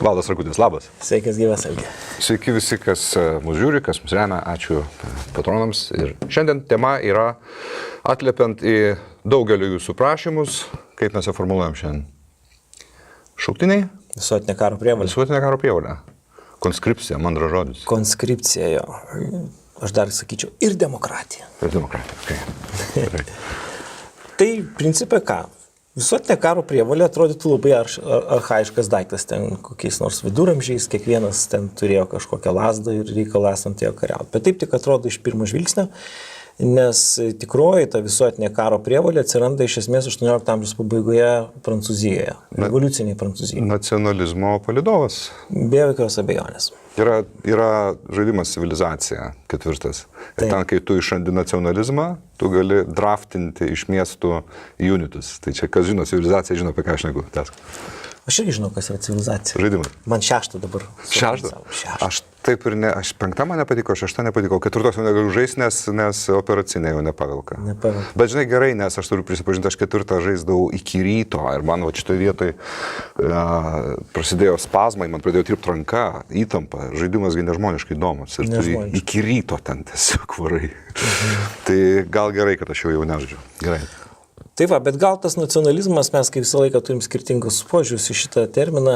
Valdas Rakutis, labas. Sveikas gyvas, Algi. Sveiki visi, kas mūsų žiūri, kas mūsų remia, ačiū patronams. Ir šiandien tema yra atliepiant į daugelį jūsų prašymus, kaip mes ją formuluojam šiandien. Šauktiniai? Visuotinė karo prievolė. Visuotinė karo prievolė. Konskripcija, mandras žodis. Konskripcija, jo. Aš dar sakyčiau, ir demokratija. Ir demokratija, okay. Tai principė ką? Visuotinė karo prievolė atrodytų labai archaiškas daiktas, ten kokiais nors viduramžiais, kiekvienas ten turėjo kažkokią lazdą ir reikalą esant ją kariauti. Bet taip tik atrodo iš pirmo žvilgsnio, nes tikroji ta visuotinė karo prievolė atsiranda iš esmės 18 amžiaus pabaigoje Prancūzijoje, revoliuciniai Prancūzijoje. Nacionalizmo palydovas. Be jokios abejonės. Yra žaidimas Civilizacija 4. Ir ten, kai tu išrandi nacionalizmą, tu gali draftinti iš miestų unitus. Tai čia, kas žino Civilizaciją, žino, apie ką aš šneku. Aš irgi žinau, kas yra Civilizacija. Žaidimas. Man 6 dabar. 6? Aš taip ir ne, aš 5 man nepatiko, 6 nepatiko, 4 jau negaliu žaisti, nes operacinė jau nepavelka. Bet žinai gerai, nes aš turiu prisipažinti, aš 4 žaisdavau iki ryto ir man šitoje vietoje prasidėjo spazmai, man pradėjo tirpti ranka, įtampa, žaidimasgi nežmoniškai įdomus ir tu iki ryto ten tiesiog varai. Tai gal gerai, kad aš jau nežaidžiu. Gerai. Tai va, bet gal tas nacionalizmas, mes kaip visą laiką turim skirtingus požiūrius į šitą terminą,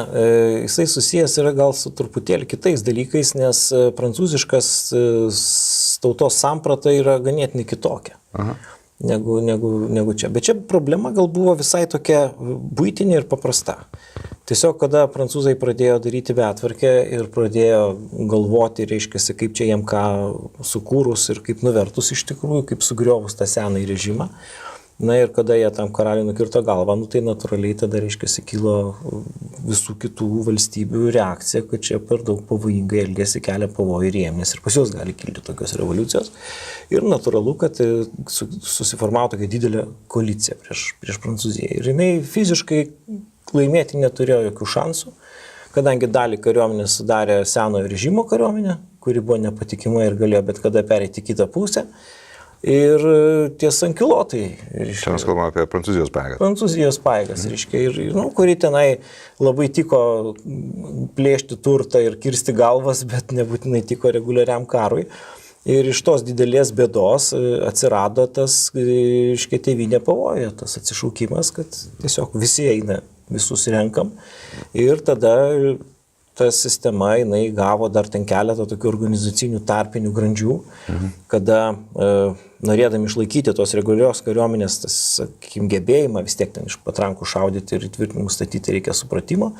jisai susijęs yra gal su truputėlį kitais dalykais, nes prancūziškas tautos samprata yra ganėtinai kitokia negu čia. Bet čia problema gal buvo visai tokia buitinė ir paprasta. Tiesiog, kada prancūzai pradėjo daryti betvarkę ir pradėjo galvoti, reiškia, kaip čia jiem ką sukūrus ir kaip nuvertus iš tikrųjų, kaip sugriovus tą senąjį režimą. Na ir kada jie tam karaliui nukirto galvą, tai natūraliai tada, reiškia, kilo visų kitų valstybių reakcija, kad čia per daug pavojingai elgėsi, kelia pavojų ir jiems. Ir pas juos gali kilti tokios revoliucijos. Ir natūralu, kad susiformavo tokia didelė koalicija prieš Prancūziją. Ir jinai fiziškai laimėti neturėjo jokių šansų, kadangi dalį kariuomenės sudarė senojo režimo kariuomenė, kuri buvo nepatikima ir galėjo bet kada pereiti kitą pusę. Ir tie sankilotai. Čia mes kalbame apie Prancūzijos pajėgas. Prancūzijos pajėgas, kuri tenai labai tiko plėšti turtą ir kirsti galvas, bet nebūtinai tiko reguliariam karui. Ir iš tos didelės bėdos atsirado tas, tėvynė pavoja, tas atsišaukimas, kad tiesiog visi eina, visus renkam. Ir tada ta sistema, jinai gavo dar ten keletą tokių organizacinių tarpinių grandžių, kada norėdami išlaikyti tos reguliarios kariuomenės, tas, sakykim, gebėjimą vis tiek ten iš patrankų šaudyti ir įtvirtinimų statyti reikia supratimo,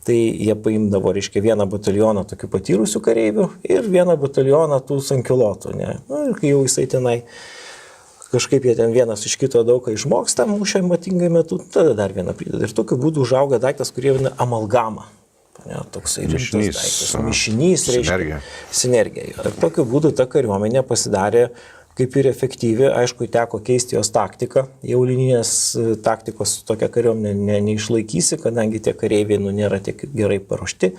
tai jie paimdavo, reiškia, vieną batalioną tokių patyrusių kareivių ir vieną batalioną tų sankilotų, ne? Ir kai jau jisai tenai kažkaip jie ten vienas iš kito daug ką išmoksta mūšio ypatingai metu, tada dar vieną prideda. Ir tokiu būdu užauga daiktas, kurie vadina amalgama. Ja, toksai rimtas daiktas. Mišinys, reiškia, sinergija. Ir tokiu būdu ta kariuomenė pasidarė kaip ir efektyvi, aišku, teko keisti jos taktiką, jau lininės taktikos tokia kariuomenė neišlaikysi, kadangi tie kareiviai nėra tiek gerai paruošti.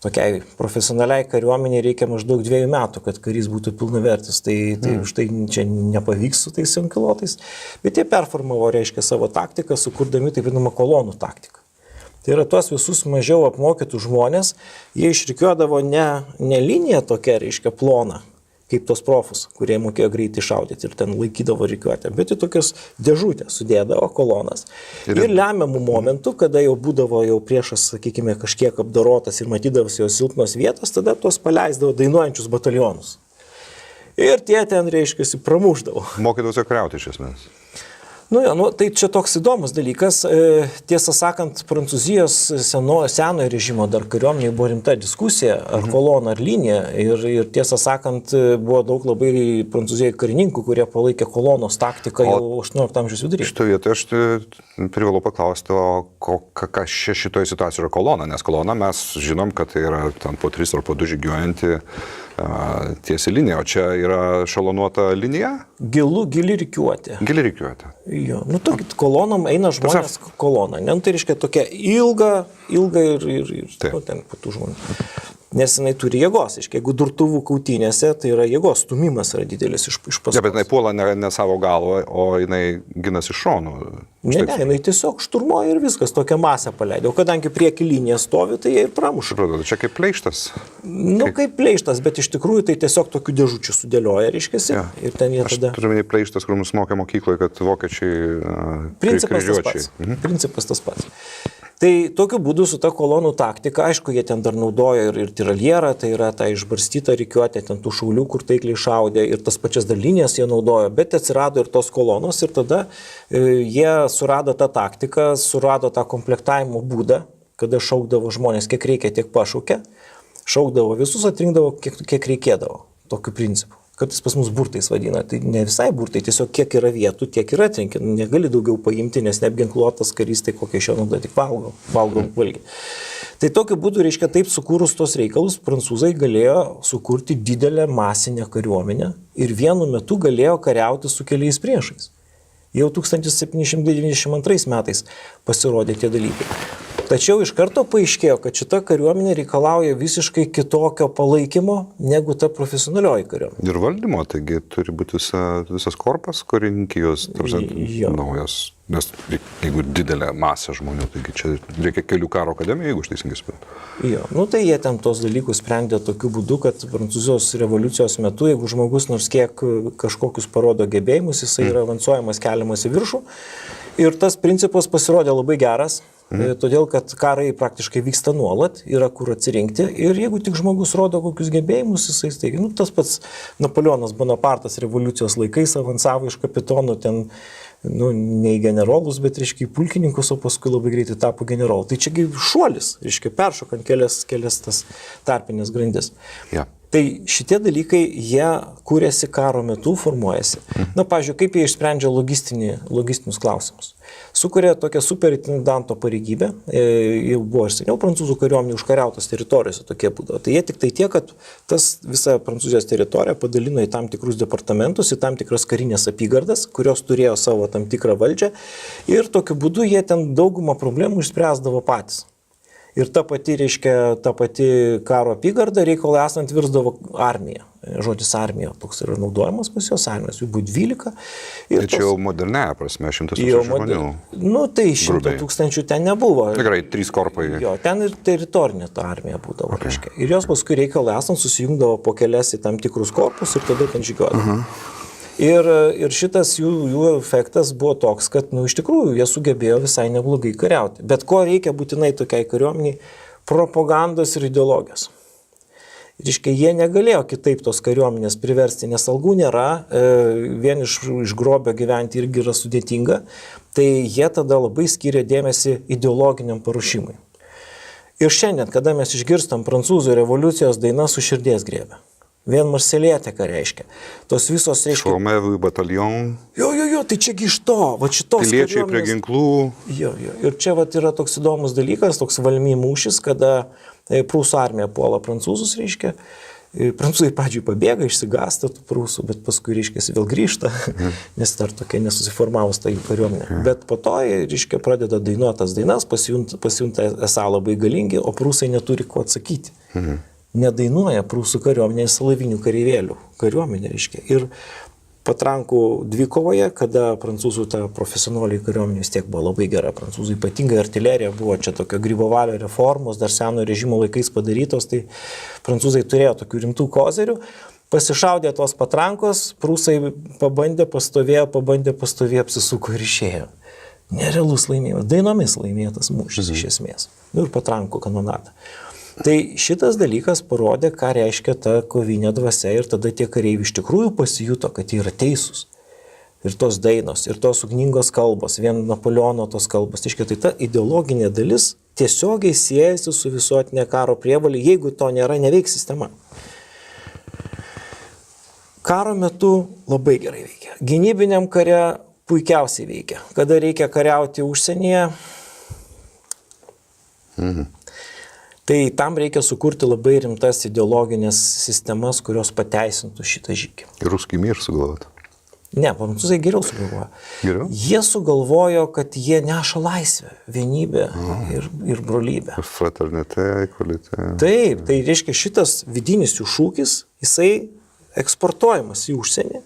Tokiai profesionaliai kariuomeniai reikia maždaug 2 metų, kad karys būtų pilnavertis, tai štai čia nepavyks su tais sankilotais, bet jie performavo, reiškia, savo taktiką, sukurdami taip vadinamą kolonų taktiką. Tai yra tuos visus mažiau apmokytų žmonės, jie išrikiuodavo ne liniją tokia, reiškia, plona, kaip tos profus, kurie mokėjo greitai šaudyti ir ten laikydavo rikiuotę, bet į tokias dėžutės sudėdavo kolonas. Ir lemiamų momentų, kada jau būdavo jau priešas, sakykime, kažkiek apdorotas ir matydavosi jo silpnos vietos, tada tuos paleisdavo dainuojančius batalionus. Ir tie ten, reiškia, pramušdavo. Mokydavosi kariauti iš esmės. Tai čia toks įdomus dalykas. Tiesą sakant, Prancūzijos senojo režimo dar kariuomenėje buvo rimta diskusija, ar kolona, ar linija. Ir tiesą sakant, buvo daug labai Prancūzijoje karininkų, kurie palaikė kolonos taktiką jau 18 amžiaus viduryje. Šitoje vietoje aš privalau paklausti, kas šitoje situacijoje yra kolona, nes kolona mes žinom, kad tai yra ten po 3 ar po 2 žygiuojanti tiesi linija, o čia yra šalonuota linija? Gili rikiuotė. Gili rikiuotė. Jo, kolonom eina žmonės kolona, ne? Tai reiškia tokia ilga ir ten po tų žmonių. nes jinai turi jėgos. Jeigu durtuvų kautynėse, tai yra jėgos stumimas yra didelis iš paskos. Ja, bet jinai puola ne savo galvą, o jinai ginasi iš šonų. Ne, jinai tiesiog šturmuoja ir viskas, tokią masę paleido. O kadangi prieki linija stovi, tai jie ir pramuša. Čia kaip pleištas. Kaip pleištas, bet iš tikrųjų tai tiesiog tokių dėžučių sudėlioja, reiškiasi. Ja. Ir ten jie tada... Aš turiu minėti pleištas, kur mus mokė mokykloje, kad vokiečiai kryžiuočiai. Principas tas pats. Tai tokiu būdu su ta kolonų taktika, aišku, jie ten dar naudojo ir tiraljerą, tai yra ta išbarstyta rikiuotė, ten tų šaulių, kur taikliai šaudė, ir tas pačias dalinės jie naudojo, bet atsirado ir tos kolonos, ir tada jie surado tą taktiką, surado tą komplektavimo būdą, kada šaukdavo žmonės, kiek reikia, tiek pašaukė, šaukdavo visus, atrinkdavo, kiek reikėdavo, tokiu principu. Kad jis pas mus burtais vadina, tai ne visai burtai, tiesiog kiek yra vietų, tiek yra atrinkę, negali daugiau paimti, nes neapginkluotas karys, tai kokie šio nauda tik valgom valgį. Tai tokiu būdu, reiškia, taip sukūrus tos reikalus, prancūzai galėjo sukurti didelę masinę kariuomenę ir vienu metu galėjo kariauti su keliais priešais. Jau 1792 metais pasirodė tie dalykai. Tačiau iš karto paaiškėjo, kad šita kariuomenė reikalauja visiškai kitokio palaikymo negu ta profesionalioji kariuomenė. Ir valdymo, taigi turi būti visas korpas karininkijos, naujos, nes jeigu didelė masė žmonių, taigi čia reikia kelių karo akademijų, jeigu aš teisingai suprantu. Jo, tai jie ten tos dalykus sprendė tokiu būdu, kad Prancūzijos revoliucijos metu, jeigu žmogus nors kiek kažkokius parodo gebėjimus, jisai yra avansuojamas, keliamas į viršų. Ir tas principas pasirodė labai geras. Todėl, kad karai praktiškai vyksta nuolat, yra kur atsirinkti ir jeigu tik žmogus rodo kokius gebėjimus, jisai staigiai, tas pats Napoleonas Bonapartas revoliucijos laikais avansavo iš kapitonų ten, ne į generolus, bet, reiškia, į pulkininkus, o paskui labai greitai tapo generolų. Tai čiagi šuolis, reiškia, peršokant kelias tas tarpinės grandis. Ja. Tai šitie dalykai, jie kūrėsi karo metu, formuojasi. Pavyzdžiui, kaip jie išsprendžia logistinius klausimus. Sukuria tokią superintendanto pareigybę, jau buvo ir seniau prancūzų kariuomenė užkariautos teritorijose tokie būdavo. Tai jie tik tai tiek, kad visą Prancūzijos teritoriją padalino į tam tikrus departamentus, į tam tikras karinės apygardas, kurios turėjo savo tam tikrą valdžią ir tokiu būdu jie ten daugumą problemų išspręsdavo patys. Ir ta pati karo apygarda reikalui esant virsdavo armija. Žodis armija toks yra naudojamas pas jos armijos, jų buvo 12. Tai čia jau modernėja prasme, 100 000 žmonių. Tai 100 000 ten nebuvo. Tikrai 3 korpai. Jo, ten ir teritorinė ta armija būdavo. Okay. Ir jos paskui reikalui esant susijungdavo po kelias į tam tikrus korpus ir tada ten žygiuodavo. Ir šitas jų efektas buvo toks, kad, iš tikrųjų, jie sugebėjo visai neblogai kariauti. Bet ko reikia būtinai tokiai kariuomeniai? Propagandos ir ideologijos. Reiškia, jie negalėjo kitaip tos kariuomenės priversti, nes algų nėra, vien iš grobio gyventi irgi yra sudėtinga, tai jie tada labai skiria dėmesį ideologiniam paruošimui. Ir šiandien, kada mes išgirstam prancūzų revoliucijos dainą su širdies griebia. Vien Marselietė, ką reiškia. Tos visos, reiškia... Šaumevų bataljon. Jo, tai čiagi iš to. Piliečiai prie ginklų. Jo. Ir čia yra toks įdomus dalykas, toks Valmy mūšis, kada prūsų armija puola prancūzus, reiškia. Prancūzai pradžiui pabėga, išsigąsta tų prūsų, bet paskui, reiškia, vėl grįžta, nes dar tokia nesusiformavus ta jų kariuomenė. Bet po to, reiškia, pradeda dainuotas dainas, pasijunta esą labai galingi, o prūsai neturi ko atsakyti. Nedainuoja prūsų kariuomenė salavinių kareivėlių kariuomenė, reiškia. Ir patrankų dvikovoje, kada prancūzų ta profesionaliai kariuomenė vis tiek buvo labai gera, prancūzų ypatingai artilerija buvo čia tokio Gribovalio reformos, dar seno režimo laikais padarytos, tai prancūzai turėjo tokių rimtų kozerių, pasišaudė tos patrankos, prūsai pabandė, pastovėjo, apsisuko ir išėjo. Nerealus laimėjimas, dainomis laimėtas mūšis iš esmės. Ir patrankų kanonada. Tai šitas dalykas parodė, ką reiškia ta kovinė dvasia ir tada tie kareiviai iš tikrųjų pasijuto, kad jie yra teisūs. Ir tos dainos, ir tos ugningos kalbos, vien Napoleono tos kalbos. Tai ta ideologinė dalis tiesiogiai siejasi su visuotinė karo prievolė, jeigu to nėra, neveiks sistema. Karo metu labai gerai veikia. Gynybiniam kare puikiausiai veikia. Kada reikia kariauti užsienyje, tai tam reikia sukurti labai rimtas ideologinės sistemas, kurios pateisintų šitą žygį. Ir Ruskį mir sugalvoti. Ne, prancūzai geriau sugalvojo. Geriau? Jie sugalvojo, kad jie neša laisvę, vienybę ir brolybę. Fraternite, equalite. Taip, tai reiškia šitas vidinis jų šūkis, jisai eksportuojamas į užsienį.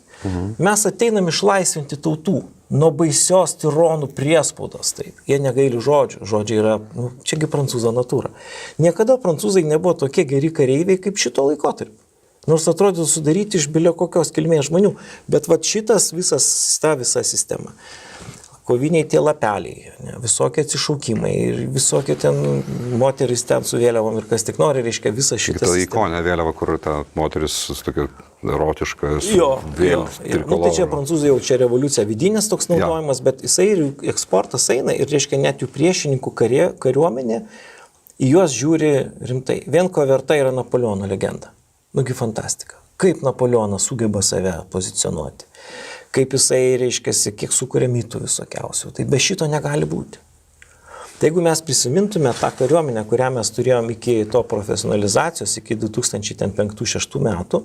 Mes ateinam išlaisvinti tautų nuo baisios tironų priespaudos. Taip. Jie negaili žodžių. Žodžiai yra, čiagi prancūzo natūra. Niekada prancūzai nebuvo tokie geri kareiviai kaip šito laikotarpio. Nors atrodytų sudaryti iš bilio kokios kilmės žmonių, bet va šitas ta visa sistema. Koviniai tie lapeliai, visokie atsišaukimai ir visokie ten moteris ten su vėliavom ir kas tik nori, reiškia visą šitą. Ta ikonė vėliava, kur ta moteris su tokia erotiška, su tai čia prancūzai jau čia revoliucija vidinės toks naudojimas, bet jisai ir eksportas eina ir reiškia net jų priešininkų kariuomenė į juos žiūri rimtai. Vien ko verta yra Napoleono legenda. Nugi fantastika. Kaip Napoleonas sugeba save pozicionuoti. Kaip jisai, reiškia, kiek sukuria mitų visokiausių. Tai be šito negali būti. Tai jeigu mes prisimintume tą kariuomenę, kurią mes turėjom iki to profesionalizacijos, iki 2005-2006 metų,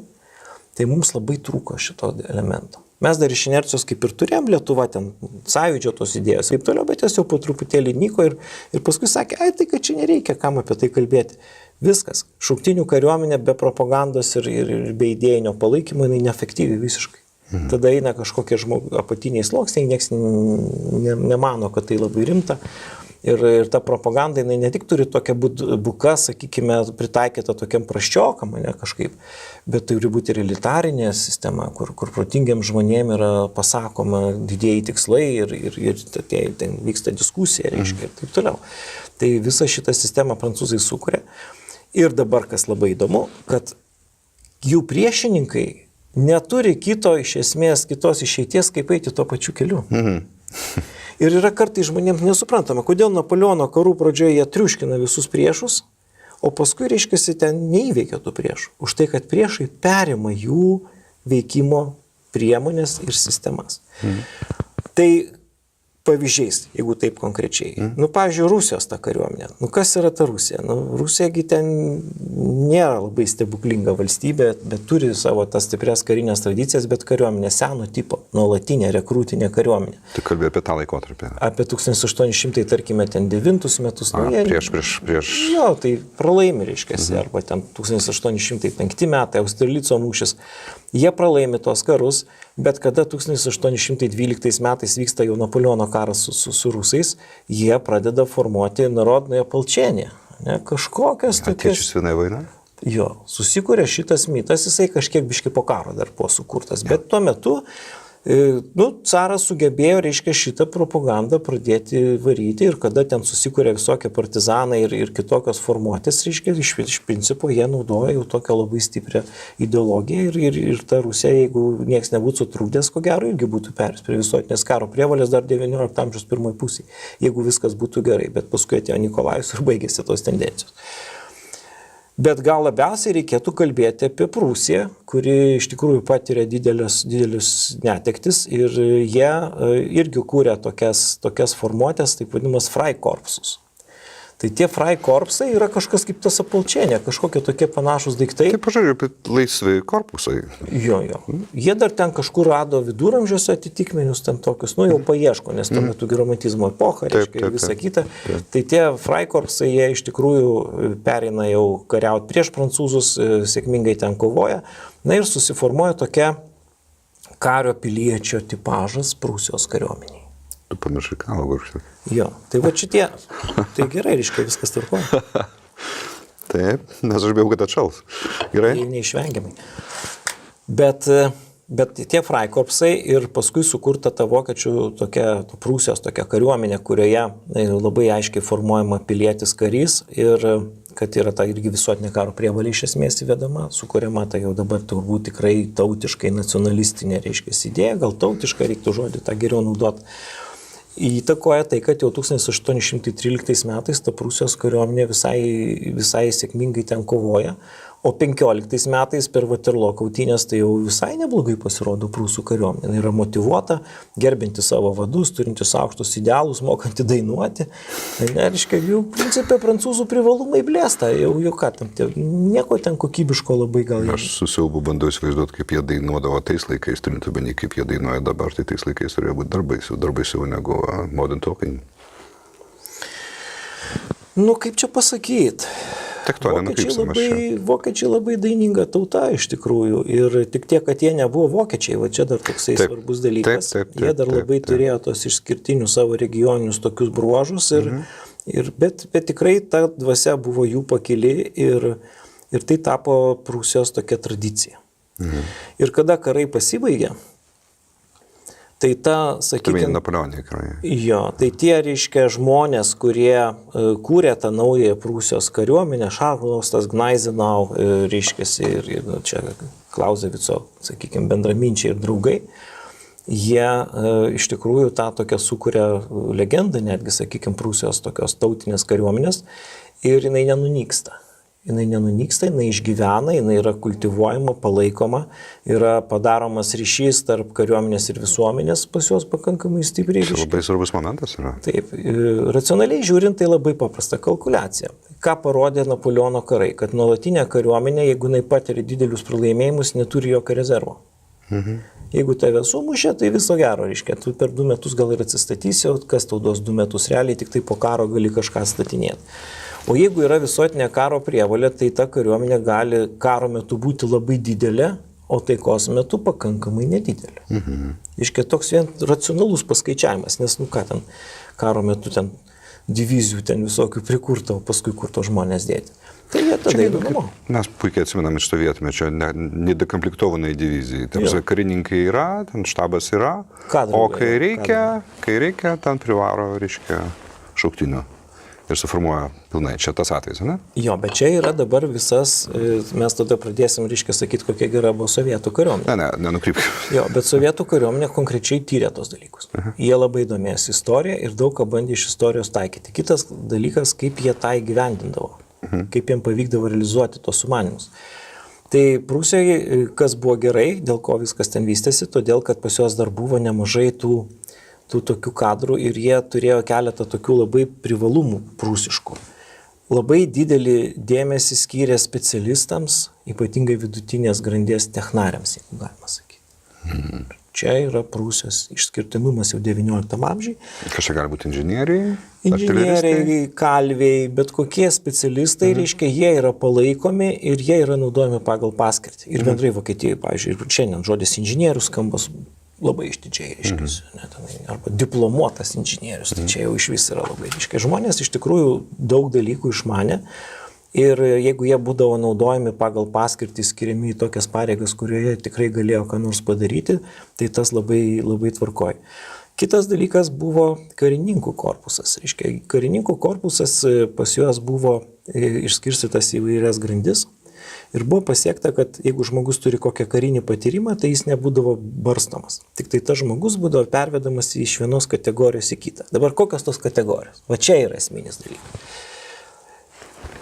tai mums labai trūko šito elemento. Mes dar iš inercijos kaip ir turėjom Lietuva, ten sąjūdžio tos idėjos, taip toliau, bet jos jau po truputėlį nyko ir paskui sakė, tai kad čia nereikia, kam apie tai kalbėti. Viskas. Šauktinių kariuomenė be propagandos ir be idėjinio palaikymo, jinai neefektyvi visiškai. Tada eina kažkokie apatiniai sluoksniai, nieks nemano, kad tai labai rimta. Ir ta propaganda, jinai ne tik turi tokią buką, sakykime, pritaikytą tokiam prasčiokam, ne kažkaip, bet turi būti ir elitarinė sistema, kur protingiam žmonėm yra pasakoma didieji tikslai ir ten vyksta diskusija, reiškia, ir taip toliau. Tai visą šitą sistemą prancūzai sukuria. Ir dabar, kas labai įdomu, kad jų priešininkai neturi iš esmės kitos išeities, kaip eiti tuo pačiu keliu. Ir yra kartai žmonėms nesuprantama, kodėl Napoleono karų pradžioje jie triuškina visus priešus, o paskui, reiškia, ten neįveikia tų priešų. Už tai, kad priešai perima jų veikimo priemonės ir sistemas. Tai pavyzdžiais, jeigu taip konkrečiai. Pavyzdžiui, Rusijos ta kariuomenė. Kas yra ta Rusija? Rusijagi ten nėra labai stebuklinga valstybė, bet turi savo tas stiprias karinės tradicijas, bet kariuomenė seno tipo, nuolatinė, rekrūtinė kariuomenė. Tu kalbėjai apie tą laikotarpį. Apie 1800, tarkime, ten 9 metus. Prieš. Jo, tai pralaimi, reiškia, arba ten 1805 metai, Austerlico mūšis. Jie pralaimi tos karus, bet kada 1812 metais vyksta jau Napoleono karas su rusais, jie pradeda formuoti narodnoje palčienį. Kažkokias tokias... Atėčius vaina? Jo, susikūrė šitas mitas, jisai kažkiek biški po karo dar buvo sukurtas, bet tuo metu caras sugebėjo, reiškia, šitą propagandą pradėti varyti ir kada ten susikūrė visokie partizanai ir kitokios formuotės, reiškia, iš principo jie naudoja jau tokią labai stiprią ideologiją ir ta Rusija, jeigu nieks nebūtų sutrūkdęs, ko gero, irgi būtų perės prie visuotinės karo prievolės dar 19 amžiaus pirmoji pusė, jeigu viskas būtų gerai, bet paskui atėjo Nikolajus ir baigėsi tos tendencijos. Bet gal labiausiai reikėtų kalbėti apie Prūsiją, kuri iš tikrųjų patiria didelius netektis ir jie irgi kūrė tokias formuotės, taip vadinamas Freikorpsus. Tai tie Freikorpsai yra kažkas kaip tas apalčienė, kažkokie tokie panašus daiktai. Taip, pažiūrėjau, apie laisvi korpusai. Jo. Jie dar ten kažkur rado viduramžiuose atitikmenius ten tokius, jau paieško, nes tuo metu romantizmo epocha, reiškia, ir visa kita. Tai tie Freikorpsai, jie iš tikrųjų pereina jau kariauti prieš prancūzus, sėkmingai ten kovoja. Na ir susiformuoja tokia kario piliečio tipažas Prūsijos kariuomeniai. Tu pamiršai kavą gurkštį. Jo, tai va šitie, tai gerai, reiškia, viskas tvarkoja. Taip, nes aš bijau, kad atšals. Gerai? Tai neišvengiamai. Bet tie Freikorpsai ir paskui sukurta ta vokiečių Prūsijos tokia kariuomenė, kurioje labai aiškiai formuojama pilietis karys ir kad yra ta irgi visuotinė karo prievolė iš esmės įvedama, sukuriama tai jau dabar turbūt tikrai tautiškai nacionalistinė, reiškia, idėja, gal tautiškai reiktų žodį tą geriau naudoti. Įtakoja tai, kad jau 1813 metais ta Prūsijos kariuomenė visai sėkmingai ten kovoja, O 15 metais per Vaterlo kautynės tai jau visai neblogai pasirodo prūsų kariuomenė. Jis yra motyvuota, gerbinti savo vadus, turintis aukštus idealus, mokanti dainuoti. Reiškia, jau principė prancūzų privalumai blėsta, jau ką tam, nieko ten kokybiško labai gal. Aš su siaubu bandau įsivaizduoti, kaip jie dainuodavo tais laikais, turint omeny, kaip jie dainuoja dabar, tai tais laikais turėjo būti dar baisiau negu Modern Talking. Nu, kaip čia pasakyti? Vokiečiai labai daininga tauta iš tikrųjų ir tik tiek, kad jie nebuvo vokiečiai, va čia dar toksai svarbus dalykas. Jie dar labai turėjo tos išskirtinius savo regioninius tokius bruožus, bet tikrai ta dvasia buvo jų pakili ir tai tapo Prūsijos tokia tradicija. Ir kada karai pasibaigė, tai ta, sakykime, Napoleoniniai karai. Jo, tai tie, reiškia, žmonės, kurie kūrė tą naują Prūsijos kariuomenę, Šarlostas, Gneisenau, reiškia, ir čia Klauzevico, sakykime, bendraminčiai ir draugai, jie iš tikrųjų tą tokią sukuria legendą, netgi, sakykime, Prūsijos tokios tautinės kariuomenės ir jinai nenunyksta. Jinai nenunyksta, jinai išgyvena, jinai yra kultivuojama, palaikoma, yra padaromas ryšys tarp kariuomenės ir visuomenės pas juos pakankamai stipriai. Tai labai svarbus momentas yra. Taip, racionaliai žiūrint, tai labai paprasta kalkuliacija. Ką parodė Napoleono karai, kad nuolatinė kariuomenė, jeigu jinai patiria didelius pralaimėjimus, neturi jokio rezervo. Jeigu tave sumušė, tai viso gero, reiškia, tu per 2 metus gal ir atsistatysi, kas tau duos 2 metus, realiai tik tai po karo gali kažką statinėti. O jeigu yra visuotinė karo prievolė, tai ta kariuomenė gali karo metu būti labai didelė, o taikos metu pakankamai nedidelė. Iškia toks vien racionalus paskaičiavimas, nes, ką ten karo metu ten divizijų ten visokių prikurta, o paskui kur to žmonės dėti. Tai jie tada įdomu. Mes puikiai atsimenam iš to vietmečio, nedekomplektuovanai divizijai. Tarsi karininkai yra, ten štabas yra, o kai reikia, ten privaro, reiškia, šauktinių. Ir suformuoja pilnai. Čia tas atvejis, ne? Jo, bet čia yra dabar visas, mes tada pradėsim, reiškia, sakyti, kokia gera buvo sovietų kariuomenė. Nenukrypkime. Jo, bet sovietų kariuomenė konkrečiai tyrė tos dalykus. Jie labai domėjosi istoriją ir daug ką bandė iš istorijos taikyti. Kitas dalykas, kaip jie tą įgyvendindavo, kaip jiem pavykdavo realizuoti tos sumanymus. Tai Prūsijai, kas buvo gerai, dėl ko viskas ten vystėsi, todėl, kad pas juos dar buvo nemažai tų tokių kadrų ir jie turėjo keletą tokių labai privalumų prūsiškų. Labai didelį dėmesį skyrė specialistams, ypatingai vidutinės grandies technariams, jeigu galima sakyti. Čia yra Prūsijos išskirtinumas jau XIX amžiai. Kažkai gali būti inžinieriai? Inžinieriai, kalviai, bet kokie specialistai, reiškia, jie yra palaikomi ir jie yra naudojami pagal paskirtį. Ir bendrai Vokietijoje, pavyzdžiui, ir šiandien žodis inžinierius skamba labai išdidžiai, reiškia, arba diplomuotas inžinierius, tai čia jau iš vis yra labai reiškia. Žmonės iš tikrųjų daug dalykų išmanė ir jeigu jie būdavo naudojami pagal paskirtį, skiriami į tokias pareigas, kurioje tikrai galėjo ką nors padaryti, tai tas labai, labai tvarkoj. Kitas dalykas buvo karininkų korpusas. Reiškia, karininkų korpusas pas juos buvo išskirstytas į įvairias grandis. Ir buvo pasiekta, kad jeigu žmogus turi kokią karinį patyrimą, tai jis nebūdavo barstomas. Tik tai tas žmogus būdavo pervedamas iš vienos kategorijos į kitą. Dabar kokios tos kategorijos? Va čia yra esminis dalykas.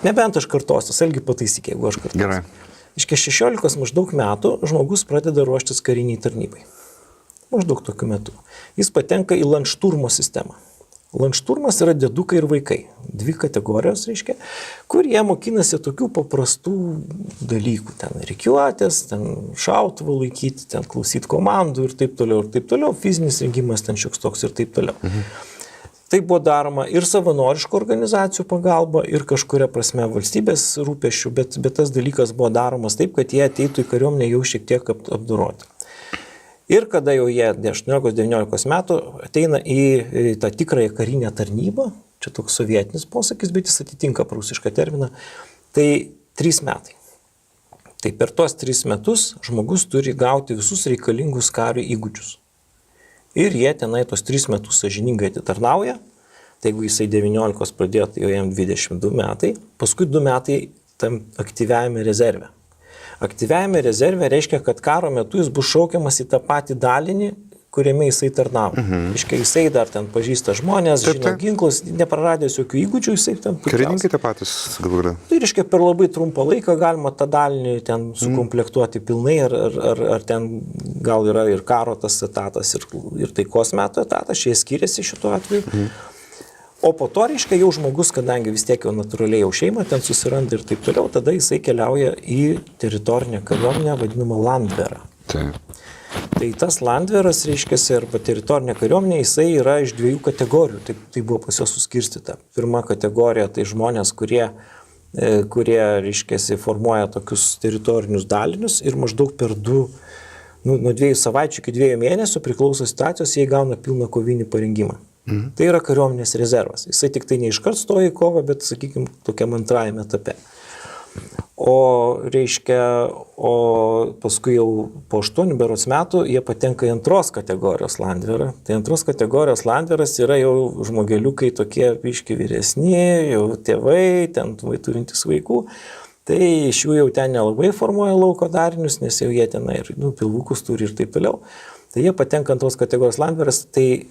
Nebent aš kartosiu, Algi pataisyk, jeigu aš kartosiu. Gerai. Iš 16 maždaug metų žmogus pradeda ruoštis kariniai tarnybai. Maždaug tokiu metu. Jis patenka į Landšturmo sistemą. Landšturmas yra dėdukai ir vaikai. 2 kategorijos, reiškia, kur jie mokinasi tokių paprastų dalykų. Ten rikiuotės, ten šautuvą laikyti, ten klausyti komandų ir taip toliau, ir taip toliau. Fizinis rengimas ten šioks toks ir taip toliau. Tai buvo daroma ir savanoriškų organizacijų pagalba, ir kažkuria prasme valstybės rūpesčių, bet tas dalykas buvo daromas taip, kad jie ateitų į kariuomenę jau šiek tiek apdoroti. Ir kada jau jie 18-19 metų ateina į tą tikrąją karinę tarnybą, čia toks sovietinis posakis, bet jis atitinka prūsišką terminą, tai 3 metai. Tai per tuos 3 metus žmogus turi gauti visus reikalingus karių įgūdžius. Ir jie tenai tos 3 metus sąžiningai atitarnauja, tai jeigu jisai 19 pradėjo, tai jau jam 22 metai, paskui 2 metai tam aktyviajame rezerve. Aktyviajame rezerve reiškia, kad karo metu jis bus šaukiamas į tą patį dalinį, kuriame jisai tarnavo. Iškai jisai dar ten pažįsta žmonės, žino ginklus, nepraradęs jokių įgūdžių, jisai ten puikiausiai. Karininkai tie patys galų. Tai reiškia, per labai trumpą laiką galima tą dalinį ten sukomplektuoti pilnai, ar ten gal yra ir karo tas etatas, ir taikos metų etatas, šie skiriasi šituo atveju. O po to, reiškia, jau žmogus, kadangi vis tiek jau natūraliai jau šeima ten susiranda ir taip toliau, tada jisai keliauja į teritorinę kariuomenę, vadinamą Landwehrą. Tai tas Landwehras, reiškia, arba teritorinė kariuomenė, jisai yra iš dviejų kategorijų, tai buvo pas juos suskirstyta. Pirma kategorija tai žmonės, kurie reiškia, formuoja tokius teritorinius dalinius ir maždaug per nuo 2 savaičių iki 2 mėnesių priklauso situacijos, jie gauna pilną kovinį parengimą. Tai yra kariuomenės rezervas. Jisai tik tai neiškart stoja į kovą, bet, sakykime, tokiam antrajame etape. O paskui jau po 8 berods metų jie patenka į antros kategorijos Landwehrą. Tai antros kategorijos Landwehras yra jau žmogeliukai tokie biški vyresni, jau tėvai, ten turintys vaikų. Tai iš jų jau ten nelabai formuoja lauko darinius, nes jau jie ten ir pilvukus turi ir taip toliau. Tai jie patenka antros kategorijos Landwehras. Tai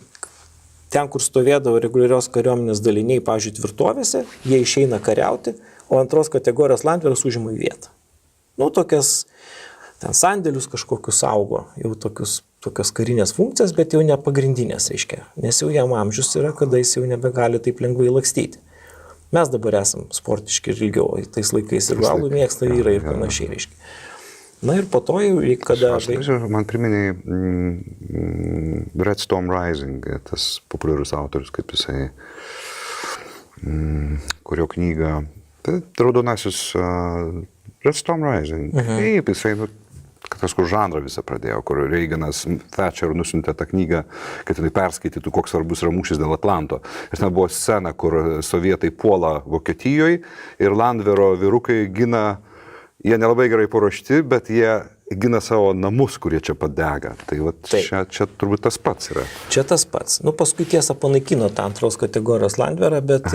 ten, kur stovėdavo reguliarios kariuomenės daliniai, pavyzdžiui, tvirtovėse, jie išeina kariauti, o antros kategorijos Landwehras užima į vietą. Tokias ten sandėlius kažkokius saugo, jau tokios karinės funkcijas, bet jau ne pagrindinės, reiškia, nes jau jam amžius yra, kada jis jau nebegali taip lengvai lakstyti. Mes dabar esam sportiški ir ilgiau, tais laikais ir galų mėgsta vyrai ir panašiai, reiškia. Na ir po to jau, kada... Man priminė Red Storm Rising, tas populiarus autorius, kaip jisai, kurio knyga, tai Raudonasis Red Storm Rising. Taip, jisai, tas, kur žanrą visą pradėjo, kur Reiganas Thatcher nusiuntė tą knygą, kad jinai perskaitytų, koks svarbus yra mūšis dėl Atlanto. Ir ten buvo scena, kur sovietai puola Vokietijoje ir Landwehro vyrukai gina. Jie nelabai gerai paruošti, bet jie gina savo namus, kurie čia padega. Tai čia turbūt tas pats yra. Čia tas pats. Paskui tiesa panaikino tą antros kategorijos Landwehrą, bet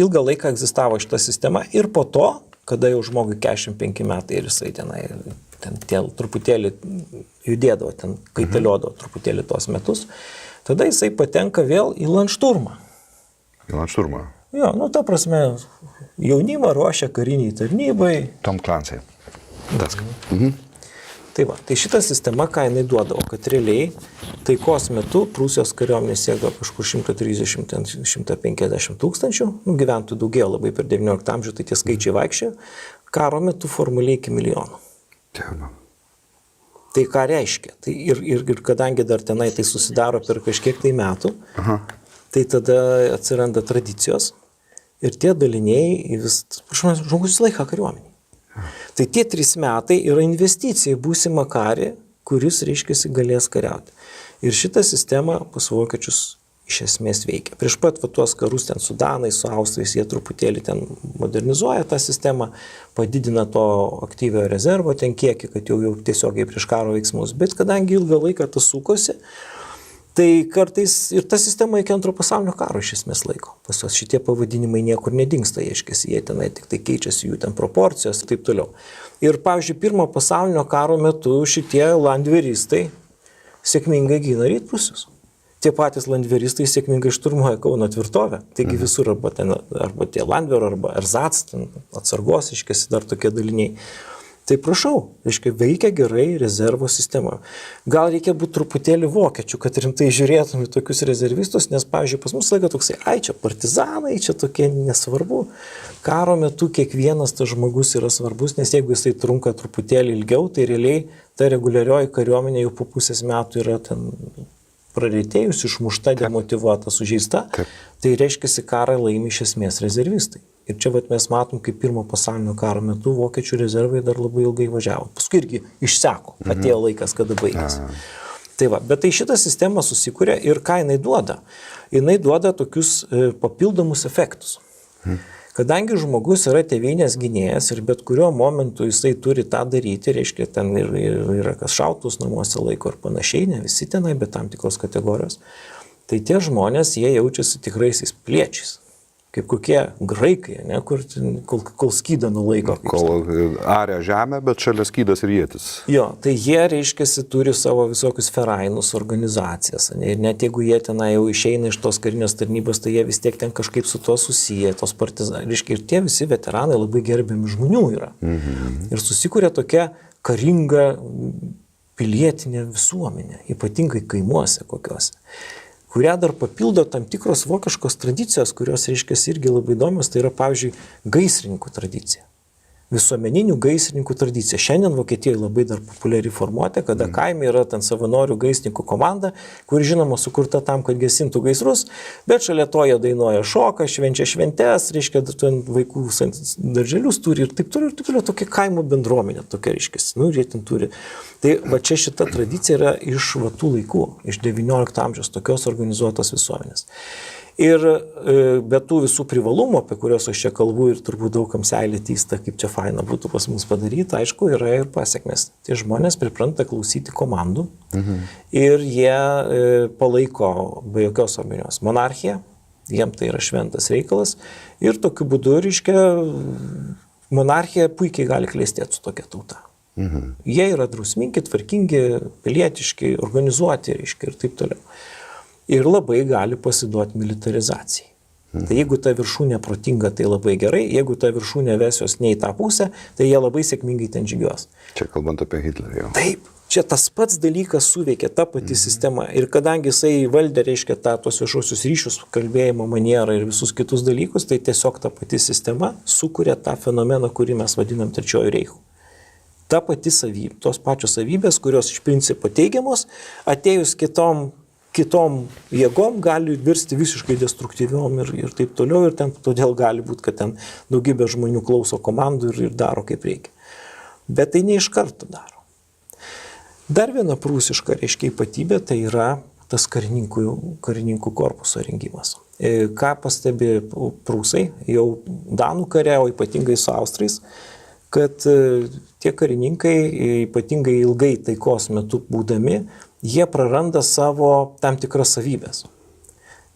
ilgą laiką egzistavo šita sistema ir po to, kada jau žmogui 45 metai ir jisai ten truputėlį judėdavo, ten kaitaliodavo truputėlį tos metus, tada jisai patenka vėl į Landšturmą. Į Landšturmą? Jo, ta prasme, jaunimą ruošia kariniai tarnybai. Tom Clancy. Tai šita sistema, ką jinai duodavo, kad realiai taikos metu Prūsijos kariuomenė siekdavo kažkur 130-150 tūkstančių, gyventojų daugėjo labai per 19 amžių, tai tie skaičiai vaikščiojo, karo metu formaliai iki milijono. Tai ką reiškia? Tai ir kadangi dar tenai tai susidaro per kažkiek tai metų, tai tada atsiranda tradicijos ir tie daliniai žmogus laiką kariuomenį. Tai tie 3 metai yra investicija į būsimą karį, kuris, reiškia, galės kariauti. Ir šitą sistemą pas vokiečius iš esmės veikia. Prieš pat tuos karus ten su danais, su austrais, jie truputėlį ten modernizuoja tą sistemą, padidina to aktyviojo rezervo ten kiekį, kad jau tiesiogiai prieš karo veiksmus. Bet kadangi ilgą laiką tas sukosi, tai kartais ir ta sistema iki antro pasaulinio karo iš esmės laiko. Pas juos šitie pavadinimai niekur nedingsta, jie tenai tik tai keičiasi jų ten proporcijos ir taip toliau. Ir, pavyzdžiui, pirmo pasaulinio karo metu šitie landveristai sėkmingai gina rytprūsius. Tie patys landveristai sėkmingai šturmuoja Kauno tvirtovę. Taigi visur arba tie Landwehr, arba Erzats, atsargos, iškėsi dar tokie daliniai. Tai prašau, reiškia, veikia gerai rezervo sistema. Gal reikia būti truputėlį vokiečių, kad rimtai žiūrėtume tokius rezervistus, nes, pavyzdžiui, pas mus laika toksai, čia partizanai, čia tokie nesvarbu. Karo metu kiekvienas tas žmogus yra svarbus, nes jeigu jisai trunka truputėlį ilgiau, tai realiai ta reguliarioji kariuomenė jau po pusės metų yra ten prareitėjus, išmušta, demotyvuota, sužeista. Tai reiškia, karą laimi iš esmės rezervistai. Ir čia mes matom, kaip pirmo pasaulinio karo metu vokiečių rezervai dar labai ilgai važiavo. Paskui irgi išseko, atėjo laikas, kada baigėsi. Bet tai šitą sistemą susikuria ir ką jinai duoda? Jinai duoda tokius papildomus efektus. Kadangi žmogus yra tėvynės gynėjas ir bet kuriuo momentu jisai turi tą daryti, reiškia, ten yra kas šautus namuose laiko ir panašiai, ne visi tenai, bet tam tikros kategorijos, tai tie žmonės, jie jaučiasi tikraisiais piliečiais. kaip kokie graikai, ne, kur kol skydą nulaiko. Kol aria žemė, bet šalia skydas ir ietis. Jo, tai jie, reiškiasi, turi savo visokius ferainus, organizacijas. Ne, ir net jeigu jie tenai jau išeina iš tos karinės tarnybos, tai jie vis tiek ten kažkaip su tuo susiję, tos partizanai. Reiškia, ir tie visi veteranai labai gerbiami žmonių yra. Ir susikūrė tokia karinga pilietinė visuomenė, ypatingai kaimuose kokiuose, kurią dar papildo tam tikros vokiškos tradicijos, kurios, reiškia, irgi labai įdomios, tai yra, pavyzdžiui, gaisrininkų tradicija. Visuomeninių gaisrininkų tradicija. Šiandien Vokietijoje labai dar populiari formuotė, kada kaime yra ten savanorių gaisrininkų komanda, kuri, žinoma, sukurta tam, kad gesintų gaisrus, bet šalia to jie dainuoja šoką, švenčia šventes, reiškia, vaikų darželius turi ir taip toliau, tokia kaimo bendruomenė, tokia, reiškia, jie ten turi. Tai va čia šita tradicija yra iš tų laikų, iš XIX amžiaus, tokios organizuotos visuomenės. Ir be tų visų privalumų, apie kuriuos aš čia kalbu ir turbūt daugam seilė tysta, kaip čia faina būtų pas mus padaryti, aišku, yra ir pasiekmes. Tie žmonės pripranta klausyti komandų ir jie palaiko be jokios abejonės monarchiją, jiem tai yra šventas reikalas ir tokiu būdu, reiškia, monarchija puikiai gali klestėti su tokia tauta. Jie yra drausmingi, tvarkingi, pilietiški, organizuoti, reiškia, ir taip toliau. Ir labai gali pasiduoti militarizacijai. Tai jeigu ta viršūnė protinga, tai labai gerai, jeigu ta viršūnė vesios ne į tą pusę, tai jie labai sėkmingai ten žygiuos. Čia kalbant apie Hitlerį jau. Taip, čia tas pats dalykas suveikia, ta pati sistema. Ir kadangi jisai valdė, reiškia, tos viešuosius ryšius, kalbėjimo manierą ir visus kitus dalykus, tai tiesiog ta pati sistema sukuria tą fenomeną, kurį mes vadinam Trečiuoju reichu. Ta pati savybė, tos pačios savybės, kurios iš principo teigiamos, atėjus kitom jėgom gali virsti visiškai destruktyviom ir taip toliau. Ir ten todėl gali būti, kad ten daugybė žmonių klauso komandų ir daro kaip reikia. Bet tai ne iš karto daro. Dar viena prūsiška, reiškia, ypatybė, tai yra tas karininkų korpuso rengimas. Ką pastebi prūsai, jau danų kare, o ypatingai su austrais, kad tie karininkai, ypatingai ilgai taikos metu būdami, jie praranda savo tam tikras savybės.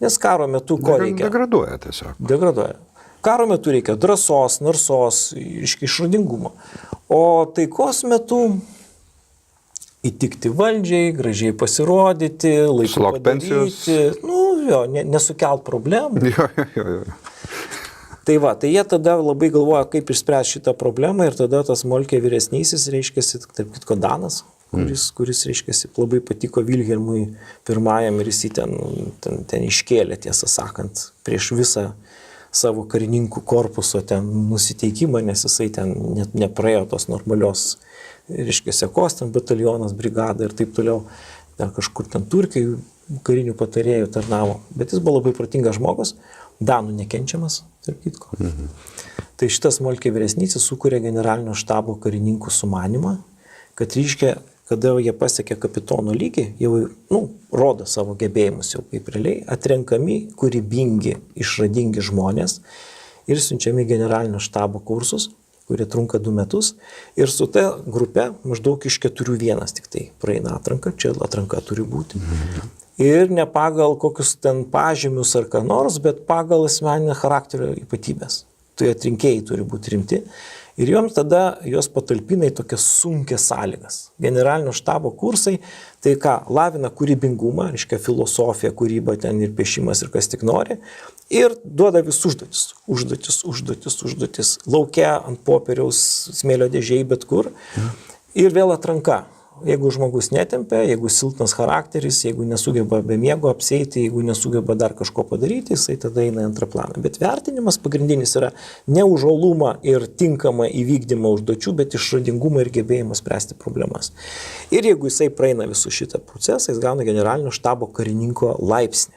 Nes karo metu ko reikia? Degraduoja tiesiog. Degraduoja. Karo metu reikia drąsos, narsos, išradingumo. O taikos metu įtikti valdžiai, gražiai pasirodyti, laiku padaryti, nesukelt problemų. Jo. Tai va, tai jie tada labai galvoja, kaip išspręs šitą problemą ir tada tas Moltkė vyresnysis, reiškiasi, taip kitko Danas, kuris reiškiasi, labai patiko Vilhelmui I ir jis ten iškėlė, tiesą sakant, prieš visą savo karininkų korpuso ten nusiteikimą, nes jisai ten net nepraėjo tos normalios, reiškia, sekos, ten batalionas, brigada ir taip toliau, dar kažkur ten Turkijai karinių patarėjų tarnavo, bet jis buvo labai protingas žmogus, Danų nekenčiamas, tarp kitko. Tai šitas Moltkė vyresnysis sukūrė generalinio štabo karininkų sumanimą, kad reiškia, kada jie pasiekia kapitono lygį, jau rodo savo gebėjimus jau kaip realiai, atrenkami kūrybingi, išradingi žmonės ir siunčiami generalinio štabo kursus, kurie trunka 2 metus. Ir su ta grupe maždaug iš 4 vienas tik tai praeina atranką, čia atranka turi būti. Ir ne pagal kokius ten pažymius ar ką nors, bet pagal asmeninę charakterio ypatybės. Tai atrinkėjai turi būti rimti. Ir joms tada jos patalpina į tokias sunkias sąlygas. Generalinio štabo kursai, tai ką, lavina kūrybingumą, reiškia filosofiją, kūrybą ten ir piešimas ir kas tik nori. Ir duoda vis užduotis. Lauke, ant popieriaus, smėlio dėžėj, bet kur. Ir vėl atranka. Jeigu žmogus netempia, jeigu silpnas charakteris, jeigu nesugeba be miego apsieiti, jeigu nesugeba dar kažko padaryti, jisai tada eina į antrą planą. Bet vertinimas pagrindinis yra ne už uolumą ir tinkamą įvykdymą užduočių, bet išradingumą ir gebėjimą spręsti problemas. Ir jeigu jisai praeina visų šitą procesą, jis gauna generalinio štabo karininko laipsnį.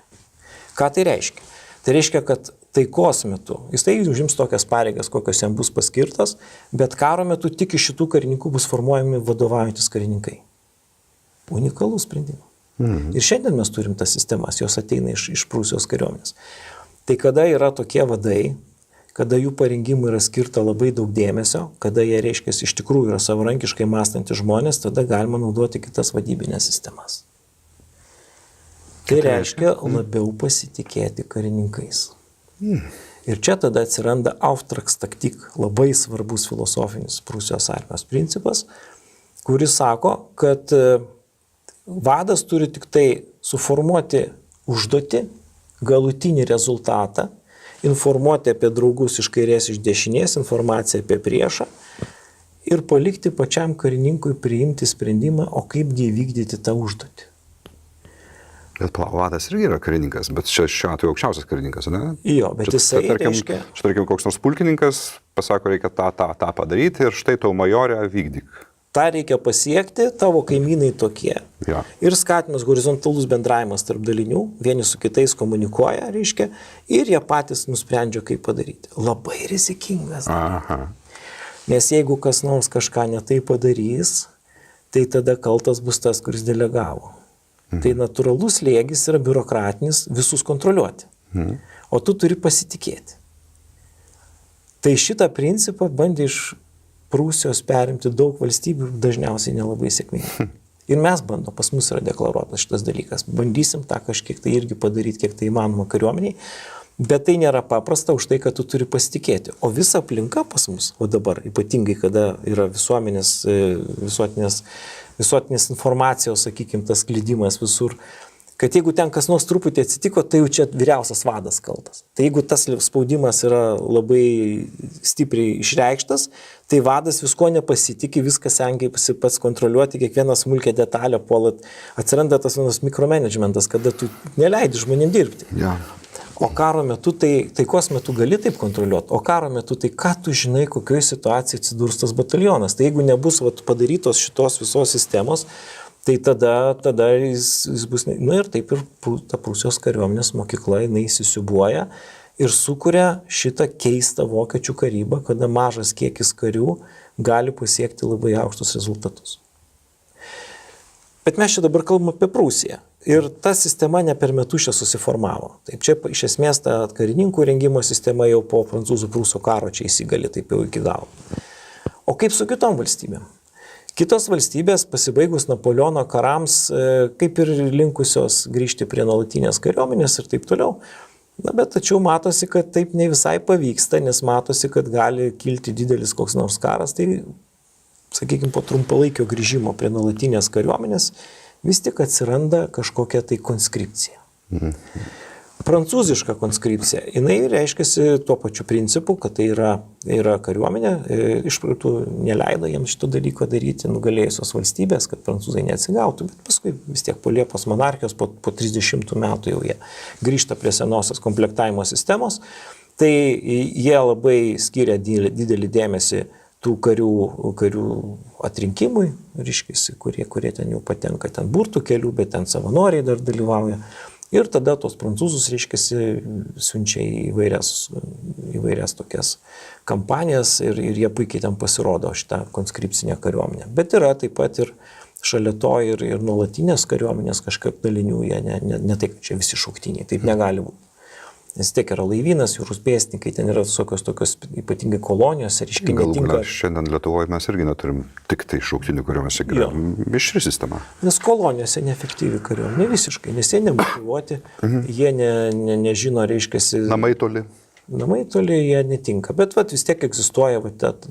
Ką tai reiškia? Tai reiškia, kad taikos metu jisai užims tokias pareigas, kokios jam bus paskirtos, bet karo metu tik iš šitų karininkų bus formuojami vadovaujantis karininkai. Unikalus sprendimas. Ir šiandien mes turim tas sistemas, jos ateina iš Prūsijos kariuomenės. Tai kada yra tokie vadai, kada jų parengimui yra skirta labai daug dėmesio, kada jie, reiškia, iš tikrųjų yra savarankiškai mąstantys žmonės, tada galima naudoti kitas vadybinės sistemas. Tai reiškia labiau pasitikėti karininkais. Ir čia tada atsiranda Auftragstaktik, labai svarbus filosofinis Prūsijos armijos principas, kuris sako, kad vadas turi tik tai suformuoti užduotį, galutinį rezultatą, informuoti apie draugus iš kairės, iš dešinės, informaciją apie priešą ir palikti pačiam karininkui priimti sprendimą, o kaipgi įvykdyti tą užduotį. Bet vadas irgi yra karininkas, bet šiuo atveju aukščiausias karininkas, ne? Jo, bet jisai reiškia... Tarkim, koks nors pulkininkas pasako, reikia tą padaryti ir štai tau majorė vykdyk. tą reikia pasiekti, tavo kaimynai tokie. Ja. Ir skatinimas horizontalus bendravimas tarp dalinių, vieni su kitais komunikuoja, reiškia, ir jie patys nusprendžia, kaip padaryti. Labai rizikingas. Aha. Nes jeigu kas nors kažką netai padarys, tai tada kaltas bus tas, kuris delegavo. Tai natūralus slėgis yra biurokratinis visus kontroliuoti. O tu turi pasitikėti. Tai šitą principą bandė iš Prūsijos perimti daug valstybių, dažniausiai nelabai sėkmingai. Ir mes bandom, pas mus yra deklaruotas šitas dalykas. Bandysim tą kažkiek tai irgi padaryti, kiek tai įmanoma kariuomeniai, bet tai nėra paprasta už tai, kad tu turi pasitikėti. O visa aplinka pas mus, o dabar ypatingai, kada yra visuotinės informacijos, sakykime, tas sklidimas visur, kad jeigu ten kas nors truputį atsitiko, tai jau čia vyriausias vadas kaltas. Tai jeigu tas spaudimas yra labai stipriai išreikštas, tai vadas visko nepasitikė, viską stengiasi pats kontroliuoti, kiekvieną smulkę detalę puolat. Atsiranda tas mikromanagementas, kada tu neleidi žmonėm dirbti. Ja. O karo metu, taikos metu gali taip kontroliuoti, o karo metu, tai ką tu žinai, kokioje situacijoje atsidurs tas batalionas. Tai jeigu nebus padarytos šitos visos sistemos, tai tada jis bus... Ir taip ir ta Prūsijos kariuomenės mokykla, jinai įsisiubuoja ir sukuria šitą keistą vokiečių karybą, kada mažas kiekis karių gali pasiekti labai aukštus rezultatus. Bet mes čia dabar kalbame apie Prūsiją. Ir ta sistema ne per metus čia susiformavo. Taip, čia iš esmės ta karininkų rengimo sistema jau po prancūzų-prūsų karo čia įsigali, taip jau iki galo. O kaip su kitom valstybėm? Kitos valstybės, pasibaigus Napoleono karams, kaip ir linkusios grįžti prie nuolatinės kariuomenės ir taip toliau. Bet tačiau matosi, kad taip ne visai pavyksta, nes matosi, kad gali kilti didelis koks nors karas. Tai, sakykime, po trumpalaikio grįžimo prie nuolatinės kariuomenės vis tik atsiranda kažkokia tai konskripcija. Prancūziška konskripcija, jinai reiškiasi tuo pačiu principu, kad tai yra kariuomenė, iš pradžių neleido jiems šito dalyko daryti, nugalėjusios valstybės, kad prancūzai neatsigautų, bet paskui vis tiek po Liepos monarchijos, po 30 metų jau jie grįžta prie senosios komplektavimo sistemos, tai jie labai skiria didelį dėmesį tų karių atrinkimui, reiškiasi, kurie ten jau patenka ten burtų kelių, bet ten savanoriai dar dalyvauja. Ir tada tos prancūzus, reiškiasi, siunčia įvairias tokias kampanijas ir jie puikiai ten pasirodo šitą konskripcinę kariuomenę. Bet yra taip pat ir šalia to ir nuolatinės kariuomenės kažkaip dalinių, jie ne tai, kad čia visi šauktiniai, taip negali būti. Nes tiek yra laivynas, jūrų pėstininkai, ten yra visokios tokios ypatingai kolonijos. Galų gale šiandien Lietuvoje mes irgi neturim tik tai šauktinių kariuomenės, yra mišri sistema. Nes kolonijose neefektyvi kariuomenė, visiškai, nes jie nemotyvuoti, jie nežino, reiškiasi... Namai toli, jie netinka, bet vis tiek egzistuoja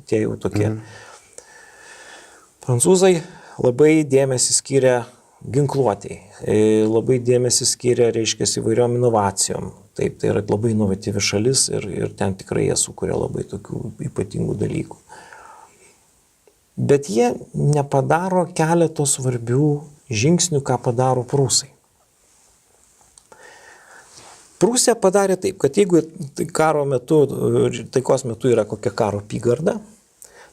tie jau tokie. Prancūzai labai dėmesį skiria ginkluotei, labai dėmesį skiria, reiškiasi, įvairiom inovacijom. Taip, tai yra labai inovatyvi šalis ir ten tikrai jie sukuria labai tokių ypatingų dalykų. Bet jie nepadaro keleto svarbių žingsnių, ką padaro prūsai. Prūsija padarė taip, kad jeigu karo metu, taikos metu yra kokia karo apygarda,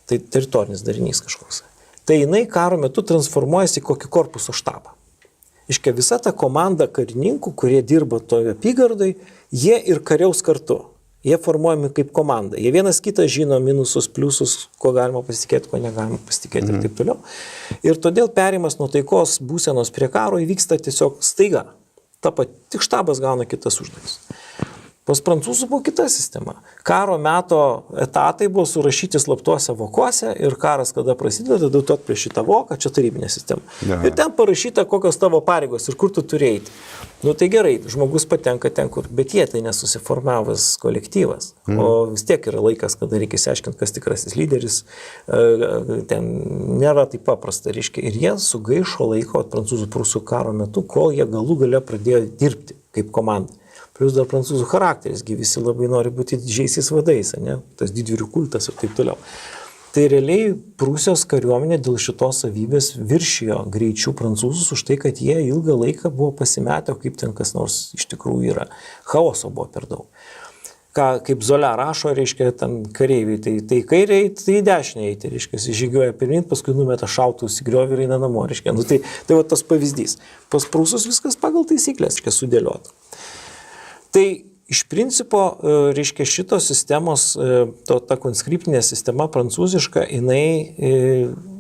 tai teritorinis darinys kažkoks, tai jinai karo metu transformuojasi į kokį korpuso štabą. Iškia visa ta komanda karininkų, kurie dirba toje apygardai, jie ir kariaus kartu. Jie formuojami kaip komanda. Jie vienas kitą žino minusus, pliusus, ko galima pasitikėti, ko negalima pasitikėti ir taip toliau. Ir todėl perimas nuo taikos būsenos prie karo įvyksta tiesiog staiga. Tik štabas gauna kitas užduotis. Pas prancūzų buvo kita sistema. Karo meto etatai buvo surašyti slaptuose vokuose ir karas, kada prasideda, duot prieš šitą voką, čia tarybinė sistema. Ja. Ir ten parašyta, kokios tavo pareigos ir kur tu turi eiti. Nu tai gerai, žmogus patenka ten, kur, bet jie tai nesusiformavęs kolektyvas. O vis tiek yra laikas, kada reikia išsiaiškinti, kas tikrasis lyderis. Ten nėra taip paprasta, reiškia. Ir jie sugaišo laiko prancūzų-prūsų karo metu, kol jie galų gale pradėjo dirbti kaip komanda. Plius dar prancūzų charakteris, visi labai nori būti didžiaisiais vadais, ne? Tas didvyrių kultas ir taip toliau. Tai realiai Prūsijos kariuomenė dėl šitos savybės viršijo greičių prancūzus už tai, kad jie ilgą laiką buvo pasimetę, kaip ten kas nors iš tikrųjų yra. Chaoso buvo per daug. Kaip Zola rašo, reiškia, ten kareiviai, tai kairiai, tai dešiniai, tai reiškia, žygiuoja pirmin, paskui numeta šautus į griovį ir eina namo, reiškia. Nu, tai va tas pavyzdys. Pas prūsus viskas pagal taisyklės, reiškia, sudėliota. Tai iš principo, reiškia, šitos sistemos, ta konskriptinė sistema prancūziška, jinai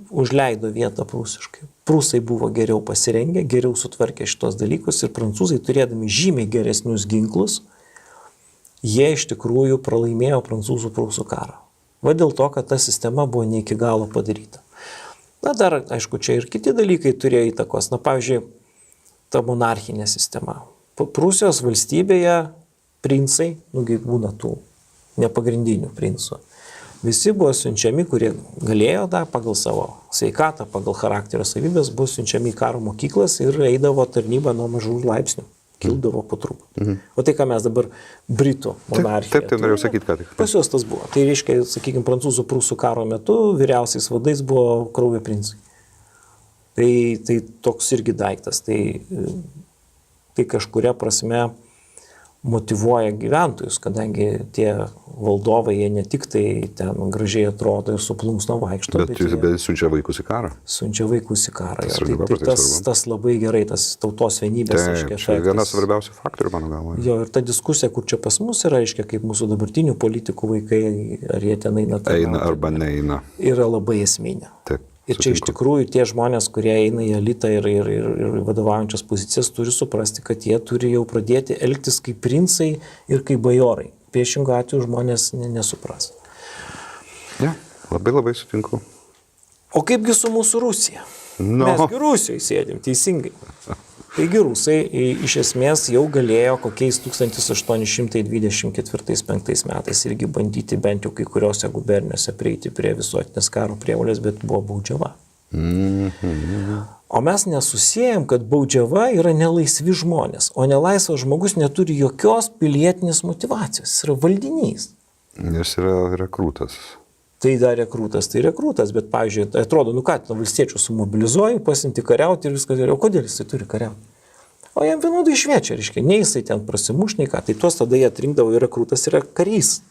užleido vietą prūsiškai. Prūsai buvo geriau pasirengę, geriau sutvarkė šitos dalykus ir prancūzai, turėdami žymiai geresnius ginklus, jie iš tikrųjų pralaimėjo prancūzų-prūsų karą. Va dėl to, kad ta sistema buvo ne iki galo padaryta. Na dar, aišku, čia ir kiti dalykai turėjo įtakos. Na, pavyzdžiui, ta monarchinė sistema. Prūsijos valstybėje princai, būna tų nepagrindinių princų. Visi buvo siunčiami, kurie galėjo pagal savo sveikatą, pagal charakterio savybės, buvo siunčiami į karo mokyklas ir eidavo tarnybą nuo mažų laipsnių. Kildavo po truputį. O tai, ką mes dabar Britų monarchija. Taip, norėjau sakyti, ką tik. Pas juos tas buvo. Tai reiškia, sakykime, prancūzų-prūsų karo metu vyriausiais vadais buvo kraujo princai. Tai toks irgi daiktas. Tai kažkuria prasme motyvuoja gyventojus, kadangi tie valdovai, jie ne tik tai ten gražiai atrodo ir suplunksno vaikšto, bet siunčia vaikus į karą. Siunčia vaikus į karą. Tas labai gerai, tas tautos vienybės. Tai vienas svarbiausių faktorių, mano galvoje. Jo, ir ta diskusija, kur čia pas mus yra, aiškia, kaip mūsų dabartinių politikų vaikai, ar jie ten eina arba neina, yra labai esminė. Taip. Ir čia iš tikrųjų tie žmonės, kurie eina į elitą ir vadovaujančias pozicijas, turi suprasti, kad jie turi jau pradėti elgtis kaip princai ir kaip bajorai. Priešingų atveju žmonės nesupras. Ja, labai sutinku. O kaipgi su mūsų Rusija? Mesgi Rusijoje sėdim, teisingai. Taigi rusai iš esmės jau galėjo kokiais 1824-1825 metais irgi bandyti bent jau kai kuriuose gubernijose prieiti prie visuotinės karo prievolės, bet buvo baudžiava. O mes nesusijęm, kad baudžiava yra nelaisvi žmonės, o nelaisvas žmogus neturi jokios pilietinės motyvacijos, jis yra valdinys. Jis yra rekrūtas. Tai dar rekrūtas, bet, pavyzdžiui, atrodo, valstiečių sumobilizuoji, pasimti kariauti ir viskas gerai. O kodėl jisai turi kariauti? O jam vienodai šviečia, reiškia, nei jisai ten prasimuš, nei ką. Tai tuos tada jie atrinkdavo ir rekrūtas yra karys.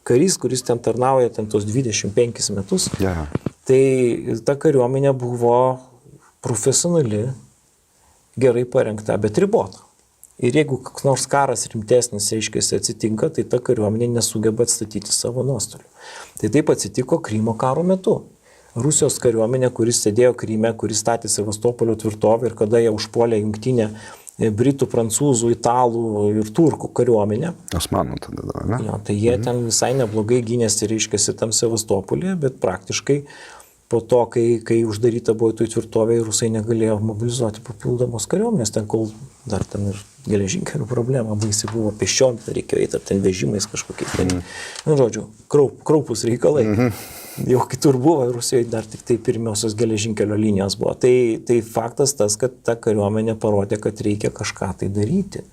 Karys, kuris ten tarnauja ten tos 25 metus. Yeah. Tai ta kariuomenė buvo profesionali, gerai parengta, bet ribota. Ir jeigu koks nors karas rimtesnis, reiškia, atsitinka, tai ta kariuomenė nesugeba atstatyti savo nuostolių. Tai taip atsitiko Krymo karo metu. Rusijos kariuomenė, kuris sėdėjo Kryme, kuris statė Sevastopolio tvirtovę ir kada jie užpuolė jungtinę britų, prancūzų, italų ir turkų kariuomenę. Osmanų tada, ne? Jo, tai jie ten visai neblogai gynėsi, reiškia, tam Sevastopolyje, bet praktiškai po to, kai uždaryta buvo tų tvirtovė, rusai negalėjo mobilizuoti papildomos kariuomenės, ten kol dar ten ir geležinkelių problema, baisi buvo pėsčiom, reikėjo eiti ten vežimais kažkokiais. Nu, žodžiu, kraupus reikalai. Jau kitur buvo, Rusijoje dar tik tai pirmiausios geležinkelio linijos buvo. Tai faktas tas, kad ta kariuomenė parodė, kad reikia kažką tai daryti.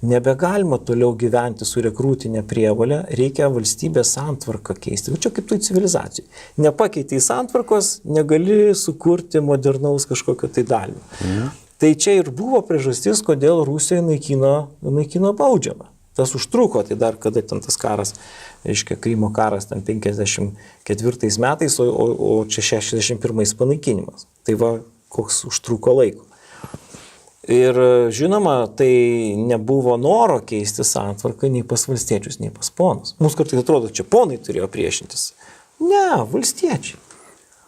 Nebegalima toliau gyventi su rekrūtinė prievolė, reikia valstybės santvarką keisti. Čia kaip tai civilizacijai. Nepakeitei santvarkos, negali sukurti modernaus kažkokio tai dalymo. Tai čia ir buvo priežastis, kodėl Rusija naikino baudžiavą. Tas užtruko, tai dar kada ten tas karas, reiškia, Krymo karas ten 54 metais, o čia 61 panaikinimas. Tai va, koks užtruko laiko. Ir žinoma, tai nebuvo noro keisti santvarką nei pas valstiečius, nei pas ponus. Mums kartais atrodo, čia ponai turėjo priešintis. Ne, valstiečiai.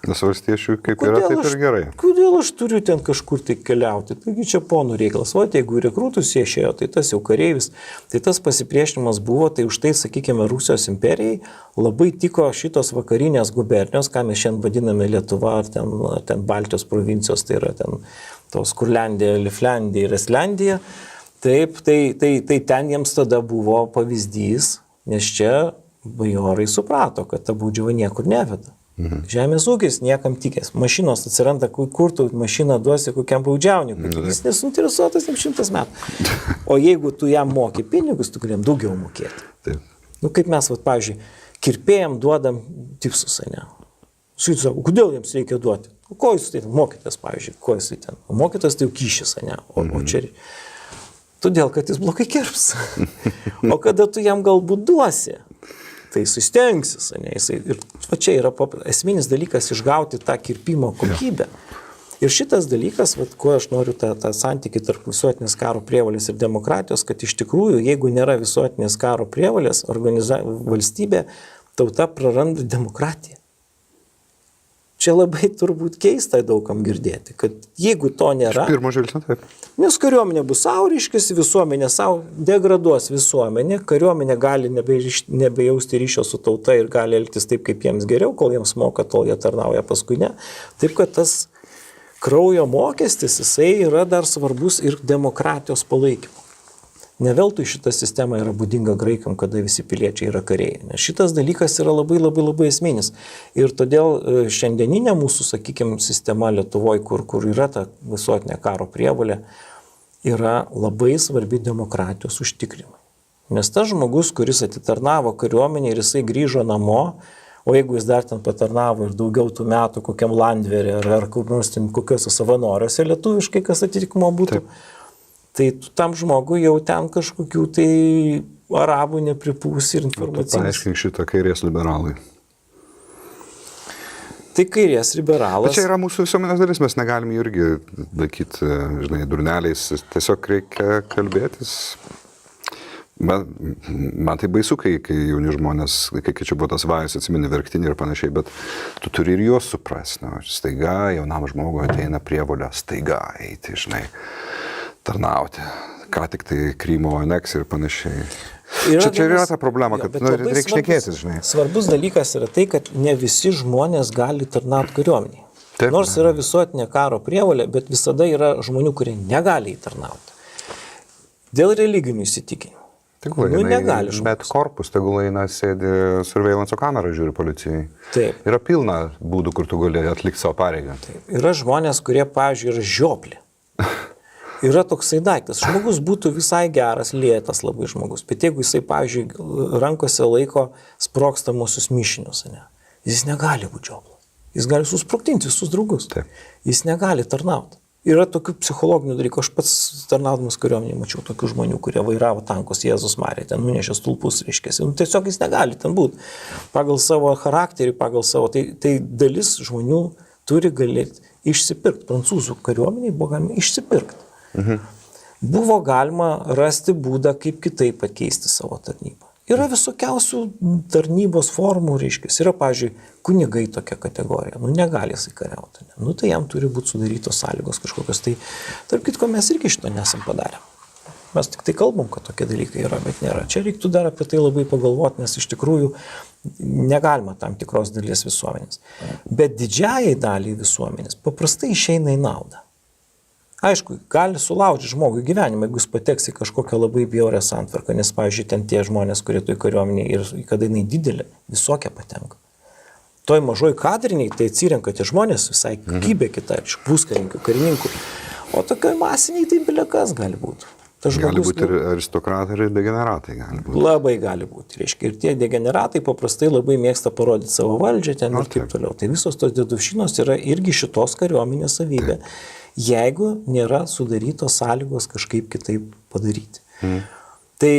Nes valstiečių kaip yra, taip ir gerai. Kodėl aš turiu ten kažkur tai keliauti? Taigi čia ponų reikalas. O jeigu rekrutus jie išėjo, tai tas jau kareivis. Tai tas pasipriešinimas buvo, tai už tai, sakykime, Rusijos imperijai labai tiko šitos vakarinės gubernijos, ką mes šiandien vadiname Lietuva, ar ten Baltijos provincijos, tai yra ten tos Kurlandija, Liflandija ir Estlandija. Taip, tai ten jiems tada buvo pavyzdys, nes čia bajorai suprato, kad ta baudžiava niekur neveda. Žemės ūkis niekam tikės. Mašinos atsiranda, kur tu mašiną duosi kokiam baudžiauninkui. Jis nesuinteresuotas 100 metų. O jeigu tu jam moki pinigus, tu galėjom daugiau mokėti. Taip. Nu, kaip mes, pavyzdžiui, kirpėjam duodam tipsus, ne? Su jais sako, kodėl jiems reikia duoti? O ko jūs tai mokytas, pavyzdžiui, ko jis ten? O mokytas tai jau kyšis, ne? O čia... Todėl, kad jis blogai kirps. O kada tu jam galbūt duosi, tai sustengsis, ne? Ir čia yra esminis dalykas išgauti tą kirpimo kokybę. Ir šitas dalykas, kuo aš noriu tą santykį tarp visuotinės karo prievolės ir demokratijos, kad iš tikrųjų, jeigu nėra visuotinės karo prievolės, valstybė, tauta praranda demokratiją. Čia labai turbūt keista daugam girdėti, kad jeigu to nėra... Pirmo žvilgsnio taip. Nes kariuomenė bus savo, reiškiasi, visuomenė savo, degraduos visuomenė, kariuomenė gali nebejausti ryšio su tauta ir gali elgtis taip, kaip jiems geriau, kol jiems moka, tol jie tarnauja, paskui ne. Taip, kad tas kraujo mokestis, jisai yra dar svarbus ir demokratijos palaikymo. Ne veltui šita sistema yra būdinga graikam, kada visi piliečiai yra kariai. Nes šitas dalykas yra labai esminis. Ir todėl šiandieninė mūsų, sakykime, sistema Lietuvoje, kur yra ta visuotinė karo prievolė, yra labai svarbi demokratijos užtikrimai. Nes tas žmogus, kuris atitarnavo kariuomenį ir jisai grįžo namo, o jeigu jis dar ten patarnavo ir daugiau tų metų kokiam Landverį ar kokiuose savanoriuose lietuviškai, kas atitikmo būtų, taip. Tai tam žmogui jau ten kažkokių tai arabų nepripūs ir informacinis. Paaiškink šitą kairės liberalai. Tai kairės liberalas. Bet čia yra mūsų visuomenės dalis, mes negalim jų irgi laikyti, žinai, durneliais, tiesiog reikia kalbėtis. Man tai baisu, kai jauni žmonės, kai čia buvo tas vajus, atsimeni verktinį ir panašiai, bet tu turi ir juos suprasti. Staiga jaunam žmogui ateina prievolė, staiga eiti, žinai, tarnauti, ką tik tai Krymo aneksija ir panašiai. Čia yra ta problema, kad reikia šnekėtis, žinai. Svarbus dalykas yra tai, kad ne visi žmonės gali tarnauti kariuomenėje. Nors yra visuotinė karo prievolė, bet visada yra žmonių, kurie negali įtarnauti. Dėl religinių įsitikinimų. Tegul eina met korpus, tegul eina sėdi surveillance kamerą, žiūri policijai. Taip. Yra pilna būdų, kur tu gali atlikti savo pareigą. Taip. Yra žmonės, kurie, pavyzdžiui, yra žioplė. Yra toksai daiktas. Žmogus būtų visai geras, lėtas labai žmogus. Bet jeigu jisai, pavyzdžiui, rankose laiko sprogstamosius mišinius, ne, jis negali būti žioplas. Jis gali susprogdinti visus draugus. Taip. Jis negali tarnauti. Yra tokių psichologinių dalykų. Aš pats tarnaudamas kariuomenėje mačiau tokių žmonių, kurie vairavo tankus, Jėzus Marija, ten nunešė stulpus, reiškėsi. Tiesiog jis negali ten būti. Pagal savo charakterį, pagal savo... Tai dalis žmonių turi galėti išsipirkti. Prancūzų kariuomenėje buvo galima išsipirkti. Buvo galima rasti būdą, kaip kitaip pakeisti savo tarnybą. Yra visokiausių tarnybos formų, reiškia. Yra, pavyzdžiui, kunigai tokia kategorija. Negali jisai kariauti. Tai jam turi būti sudarytos sąlygos kažkokios. Tai, tarp kitko, mes irgi šito nesam padarę. Mes tik tai kalbam, kad tokie dalykai yra, bet nėra. Čia reiktų dar apie tai labai pagalvoti, nes iš tikrųjų negalima tam tikros dalies visuomenės. Bet didžiajai daliai visuomenės paprastai išeina į naudą. Aišku, gali sulaužyti žmogui gyvenimą, jeigu jis pateks į kažkokią labai bjaurią santvarką, nes, pavyzdžiui, ten tie žmonės, kurie toj kariuomenėje ir kada jinai didelė, visokia patenka. Toj mažoj kadriniai tai atsirenka tie žmonės visai kybė kita, iš puskarininkių, karininkų. O tokioj masiniai tai bilekas gali būti. Gali būti ir aristokratai, ir degeneratai gali būti. Labai gali būti, reiškia. Ir tie degeneratai paprastai labai mėgsta parodyti savo valdžią ten ir taip toliau. Tai visos tos dėduvšinos yra irgi šitos kariuomenės savybė. Jeigu nėra sudarytos sąlygos kažkaip kitaip padaryti. Tai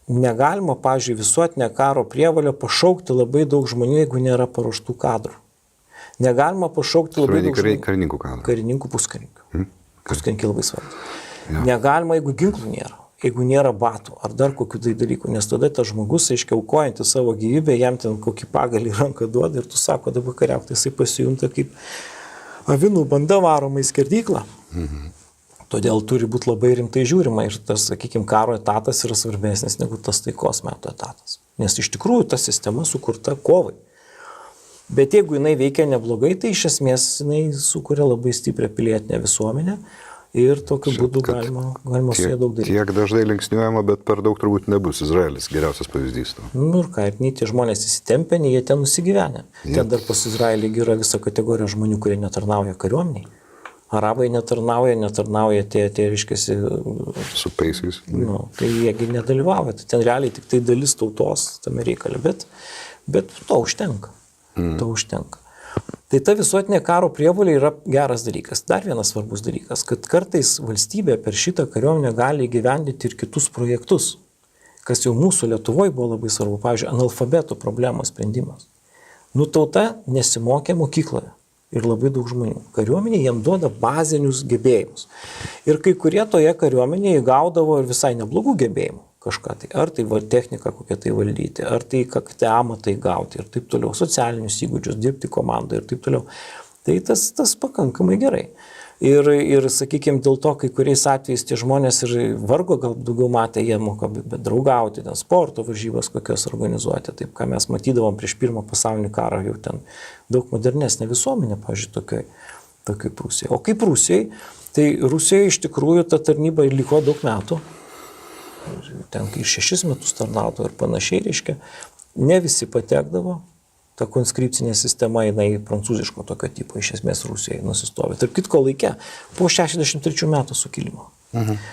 negalima, pavyzdžiui, visuotinę karo prievolę pašaukti labai daug žmonių, jeigu nėra paruoštų kadrų. Negalima pašaukti labai daug žmonių. Karininkų kadrų. Karininkų, puskarininkių. Puskarininkiai labai svarbu. Ja. Negalima, jeigu ginklų nėra. jeigu nėra batų ar dar kokių tai dalykų, nes tada tas žmogus, aiškiai, aukojantį savo gyvybę, jam ten kokį pagalį ranką duoda ir tu sako, dabar kariauk, tai jisai pasijunta kaip avinų banda varoma į skerdyklą. Todėl turi būti labai rimtai žiūrima ir tas, sakykime, karo etatas yra svarbesnis negu tas taikos metų etatas. Nes iš tikrųjų ta sistema sukurta kovai. Bet jeigu jinai veikia neblogai, tai iš esmės jinai sukuria labai stiprią pilietinę visuomenę ir tokiu būdu galima su ją daug daryti. Tiek dažnai linksniuojama, bet per daug turbūt nebus. Izraelis geriausias pavyzdys. Nu ir ką, ir nei tie žmonės įsitempė, nei jie ten nusigyvenę. Ten dar pas Izraelį yra visa kategorija žmonių, kurie netarnauja kariuomeniai. Arabai netarnauja tie reiškiasi... Su peisais. Tai jiegi nedalyvauja. Tai ten realiai tik tai dalis tautos tame reikale, bet to užtenka. To užtenka. Tai ta visuotinė karo prievolė yra geras dalykas. Dar vienas svarbus dalykas, kad kartais valstybė per šitą kariuomenę gali įgyvendinti ir kitus projektus, kas jau mūsų Lietuvoje buvo labai svarbu. Pavyzdžiui, analfabeto problemos sprendimas. Tauta nesimokė mokykloje. Ir labai daug žmonių. Kariuomenė jiem duoda bazinius gebėjimus. Ir kai kurie toje kariuomenėje gaudavo ir visai neblogų gebėjimų kažką. Tai, ar tai technika kokią tai valdyti, ar tai kakte amatai gauti ir taip toliau, socialinius įgūdžius, dirbti komandoje ir taip toliau. Tai tas pakankamai gerai. Ir sakykime, dėl to, kai kuriais atvejais tie žmonės ir vargo gal daugiau matė, jie moka bet draugauti, ten sporto varžybas kokios organizuoti. Taip, ką mes matydavom prieš pirmą pasaulinį karą, jau ten daug modernesnė visuomenė, pavyzdžiui, tokioj Prūsijai. O kaip Rusijai, tai Rusijoje iš tikrųjų ta tarnyba liko daug metų. Ten kai 6 metus tarnauto ir panašiai, reiškia, ne visi patekdavo. Ta konskripcinė sistema, jinai prancūziško tokio tipo iš esmės Rusijoje nusistovi. Tarp kitko laikė po 63 metų sukilimo.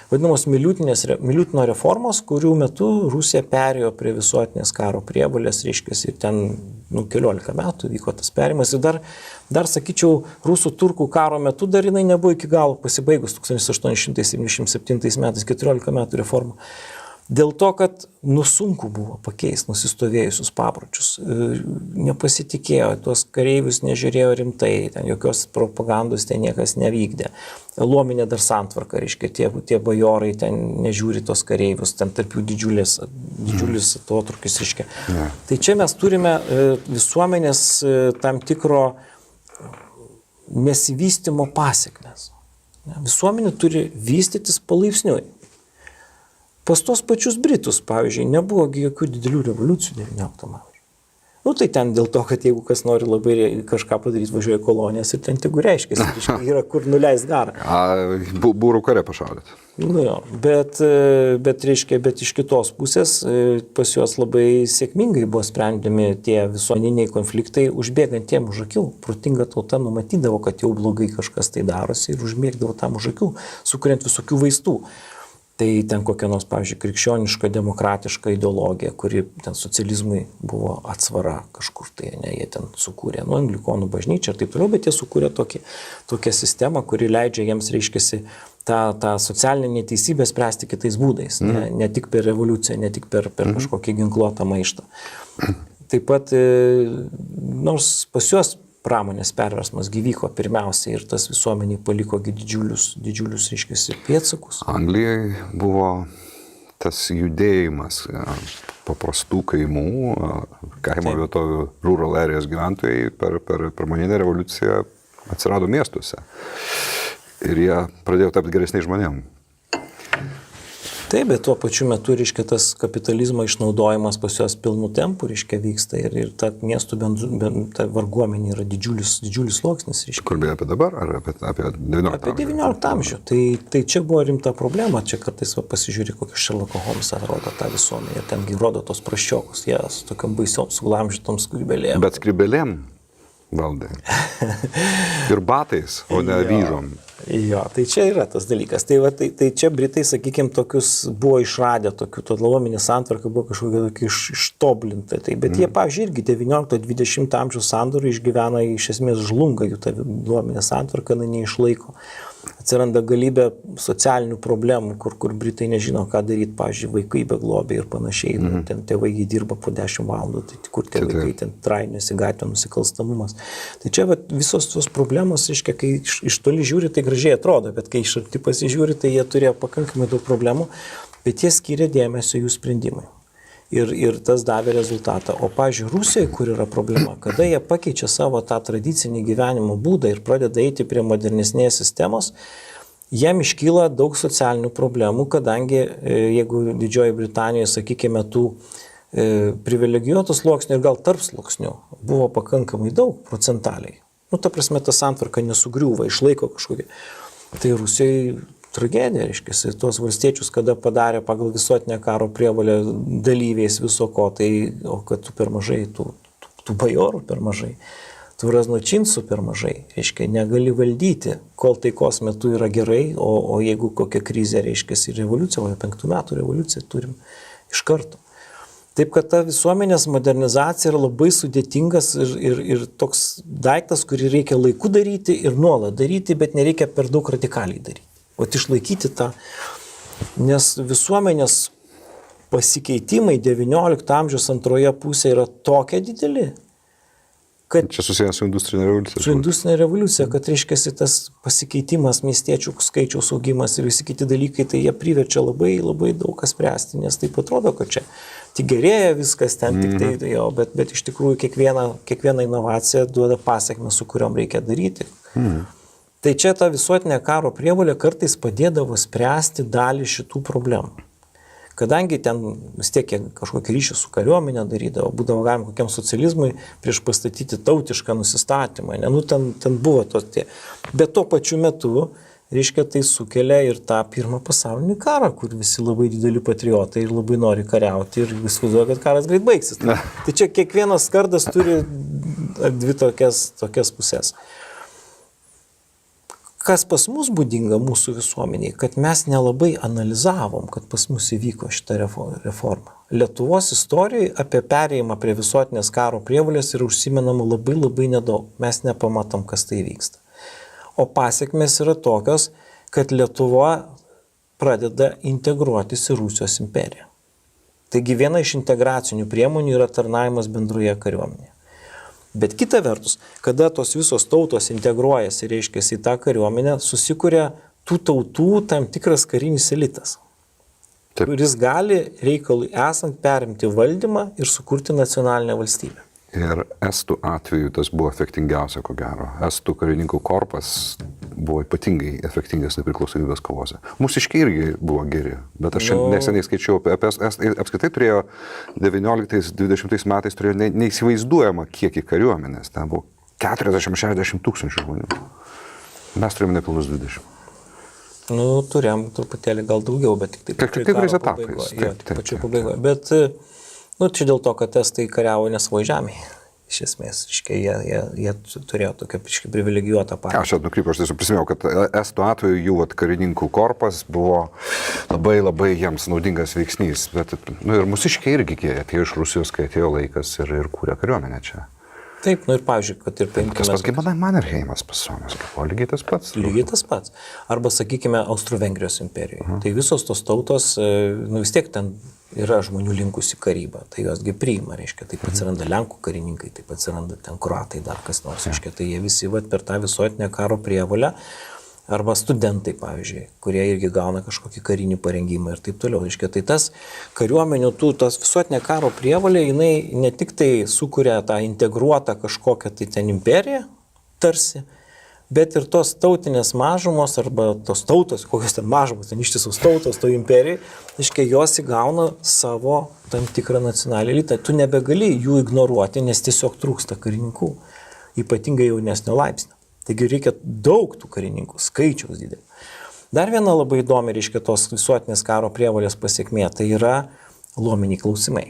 Vadinamos Miliutino reformos, kurių metu Rusija perėjo prie visuotinės karo prievolės, reiškia, ir ten 14 metų vyko tas perimas. Ir dar sakyčiau, rusų-turkų karo metu dar jinai nebuvo iki galo pasibaigus 1877 metais 14 metų reforma. Dėl to, kad sunku buvo pakeisti nusistovėjusius papročius, nepasitikėjo, tuos kareivius nežiūrėjo rimtai, ten jokios propagandos ten niekas nevykdė. Luominė dar santvarka, reiškia, tie bajorai ten nežiūri tos kareivius, ten tarp jų didžiulis atotrūkis, reiškia. Tai čia mes turime visuomenės tam tikro nesivystimo pasiekmes. Visuomenė turi vystytis palaipsniui. Pas tos pačius Britus, pavyzdžiui, nebuvo jokių didelių revoliucijų 19 amžiuje. Tai ten dėl to, kad jeigu kas nori labai kažką padaryti, važiuoja kolonijas ir ten tegu reiškia, yra kur nuleis garą. Būrų kare pašaudėt. Bet iš kitos pusės pas juos labai sėkmingai buvo sprendžiami tie visuomeniniai konfliktai, užbėgant tiem už akių. Protinga tauta numatydavo, kad jau blogai kažkas tai darosi ir užbėgdavo tam už akių, sukuriant visokių vaistų. Tai ten kokia nors, pavyzdžiui, krikščioniška, demokratiška ideologija, kuri ten socializmui buvo atsvara kažkur tai, jie ten sukūrė, anglikonų bažnyčią ir taip toliau, bet jie sukūrė tokią sistemą, kuri leidžia jiems, reiškiasi, tą socialinę neteisybę spręsti kitais būdais, ne tik per revoliuciją, ne tik per kažkokį ginkluotą maištą. Taip pat, nors pas juos pramonės perversmas gyvyko pirmiausiai ir tas visuomeniai paliko didžiulius, reiškiasi, pėdsakus. Anglijai buvo tas judėjimas paprastų kaimo vietovių, rural areas gyventojai per pramoninę revoliuciją atsirado miestuose. Ir jie pradėjo tapti geresniais žmonėms. Taip, bet tuo pačiu metu, reiškia, tas kapitalizmo išnaudojimas pas juos pilnu tempu, reiškia, vyksta ir ta miestų ta varguomenė yra didžiulis sluoksnis. Kalbėjai apie dabar ar apie 19 amžių? Apie 19 amžių. Tai čia buvo rimta problema, čia kartais pasižiūri, kokį Sherlocko Holmesą rodo tą visuomenę, tengi rodo tos praščiokus, jie su tokiam baisiom suglamžytom skrybelėm. Bet skrybelėm valdai. Ir batais, o ne vyžom. Jo, tai čia yra tas dalykas. Tai čia Britai, sakykime, tokius buvo išradę, to luominė santvarka buvo kažkokia tokia ištoblinta. Bet jie, pavyzdžiui, irgi 19-20 amžiaus sandūrų išgyvena, iš esmės žlunga jų ta luominė santvarka, neišlaiko. Atsiranda galybė socialinių problemų, kur Britai nežino, ką daryti, pavyzdžiui, vaikai be globė ir panašiai. Ten tėvai dirba po 10 valandų, tai kur tie vaikai ten trainėsi gatvė nusikalstamumas. Tai čia visos tos problemos, reiškia, kai iš toli žiūri, tai gražiai atrodo, bet kai iš arti pasižiūri, tai jie turėjo pakankamai daug problemų. bet jie skiria dėmesio jų sprendimui. Ir tas davė rezultatą. O, pavyzdžiui, Rusijoje, kur yra problema, kada jie pakeičia savo tą tradicinį gyvenimo būdą ir pradeda eiti prie modernesnės sistemos, jiem iškyla daug socialinių problemų, kadangi jeigu Didžioji Britanijoje, sakykime, tų privilegijuotų sluoksnių ir gal tarp sluoksnių buvo pakankamai daug procentaliai. Ta prasme, ta santvarka nesugriūva, išlaiko kažkokį. Tai Rusijoje tragedija, reiškia, tuos valstiečius, kada padarė pagal visuotinę karo prievolę dalyviais viso ko, tai, o kad tu per mažai, tų bajorų per mažai, tų raznočinsų per mažai, reiškia, negali valdyti, kol taikos metu yra gerai, o jeigu kokia krizė, reiškia, ir revoliucija, o 5 metų revoliuciją turim iš karto. Taip, kad ta visuomenės modernizacija yra labai sudėtingas ir toks daiktas, kurį reikia laiku daryti ir nuolat daryti, bet nereikia per daug radikaliai daryti. O išlaikyti tą, nes visuomenės pasikeitimai XIX amžiaus antroje pusėje yra tokia dideli, kad... Čia susijęs su industrinė revoliucija. Su industrinė revoliucija, kad reiškia tas pasikeitimas, miestiečių skaičiaus augimas ir visi kiti dalykai, tai jie priverčia labai, labai daug kas spręsti, nes taip atrodo, kad čia tik gerėja viskas ten, tik tai jo, bet iš tikrųjų kiekviena inovacija duoda pasiekmes, su kuriuom reikia daryti. Tai čia ta visuotinė karo prievolė kartais padėdavo spręsti dalį šitų problemų. Kadangi ten vis tiek kažkokį ryšį su kariuomenė darydavo, būdavo galima kokiam socializmui prieš pastatyti tautišką nusistatymą. Ten buvo tos tie. Bet tuo pačiu metu, reiškia, tai sukelia ir tą pirmą pasaulinį karą, kur visi labai dideli patriotai ir labai nori kariauti ir vis vaizduoja, kad karas greit baigsis. Tai čia kiekvienas kardas turi dvi tokias pusės. Kas pas mus būdinga mūsų visuomeniai, kad mes nelabai analizavom, kad pas mus įvyko šitą reformą. Lietuvos istorijoje apie perėjimą prie visuotinės karo prievolės yra užsimenama labai labai nedaug. Mes nepamatom, kas tai vyksta. O pasiekmes yra tokios, kad Lietuva pradeda integruotis į Rusijos imperiją. Taigi viena iš integracinių priemonių yra tarnavimas bendroje kariuomenėje. Bet kita vertus, kada tos visos tautos integruojasi, reiškia, į tą kariuomenę, susikuria tų tautų tam tikras karinis elitas, kuris gali reikalui esant perimti valdymą ir sukurti nacionalinę valstybę. Ir estų atveju tas buvo efektingiausia, ko gero. Estų karininkų korpas buvo ypatingai efektingas nepriklausomybės kovose. Mūsiškiai irgi buvo geri, bet aš neseniai skaičiau apie apskritai turėjo 19-20 metais turėjo neįsivaizduojama kiekį kariuomenės. Ten buvo 40-60 tūkstančių žmonių. Mes turėjome nepilnus 20. Turėjom truputėlį gal daugiau, bet tik taip. Kai kuriais etapais. Tik pačiu pabaigoje. Bet čia dėl to, kad estai kariavo nesavo žemėje. Iš esmės, jie turėjo tokią privilegijuotą padėtį. Aš nukrypau, aš tiesiog prisimėjau, kad estų atveju jų karininkų korpas buvo labai labai jiems naudingas veiksnys. Bet, ir mūsiškiai irgi atėjo iš Rusijos, kai atėjo laikas ir kūrė kariuomenę čia. Taip, ir pavyzdžiui, kad ir paimkime... Kas pasgi Mannerheimas pas Suomijos, buvo lygiai tas pats. Lygiai tas pats. Arba, sakykime, Austro-Vengrijos imperijoje. Tai visos tos tautos, vis tiek ten yra žmonių linkusi karybą, tai josgi priima, reiškia, taip atsiranda Lenkų karininkai, taip atsiranda ten kroatai, dar kas nors, reiškia, tai jie visi per tą visuotinę karo prievolę, arba studentai, pavyzdžiui, kurie irgi gauna kažkokį karinį parengimą ir taip toliau. Reiškia, tai tas kariuomenių, tas visuotinė karo prievolė, jinai ne tik tai sukuria tą integruotą kažkokią tai ten imperiją, tarsi, bet ir tos tautinės mažumos arba tos tautos, kokios ten mažumos, ten ištisos tautos, to imperijai, reiškia, jos įgauna savo tam tikrą nacionalinį elitą. Tu nebegali jų ignoruoti, nes tiesiog trūksta karininkų, ypatingai jaunesnio laipsnio. Taigi reikia daug tų karininkų, skaičiaus didelį. Dar viena labai įdomi, reiškia, tos visuotinės karo prievolės pasiekmė, tai yra luominiai klausimai.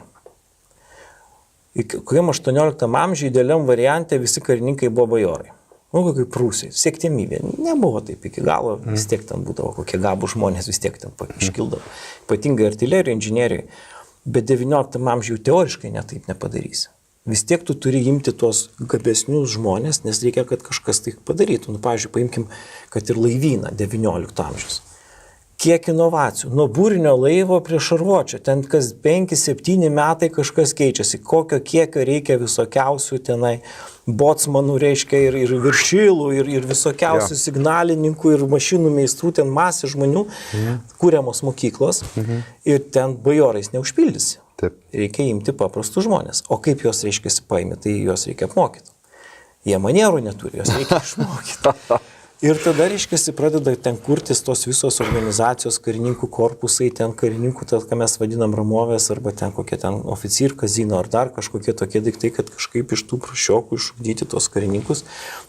Kokiam 18 amžiuje idealiam variante visi karininkai buvo bajorai. Kaip Prūsijai, siektėmybė. Nebuvo taip iki galo, vis tiek ten būdavo kokie gabų žmonės, vis tiek ten iškildavo. Ypatingai artilerijai, inžinieriai. Bet 19 amžiuje teoriškai netaip nepadarysi. Vis tiek tu turi imti tuos gabesnius žmonės, nes reikia, kad kažkas tai padarytų. Pavyzdžiui, paimkim, kad ir laivyną 19 amžiaus. kiek inovacijų. Nuo būrinio laivo prie šarvuočio. Ten kas 5-7 metai kažkas keičiasi. Kokio kiekio reikia visokiausių tenai botsmanų, reiškia, ir viršilų, ir visokiausių signalininkų, ir mašinų meistrų, ten masė žmonių, kūriamos mokyklos, ir ten bajorais neužpildysi. Taip. Reikia imti paprastus žmonės. O kaip juos, reiškia, paimi, tai juos reikia apmokyti. Jie manierų neturi, juos reikia išmokyti. Ir tada, reiškia, pradeda ten kurtis tos visos organizacijos, karininkų korpusai, ten karininkų, ką mes vadinam ramovės, arba ten kokie ten oficir, kazino, ar dar kažkokie tokie daiktai, kad kažkaip iš tų prašiokų išugdyti tos karininkus.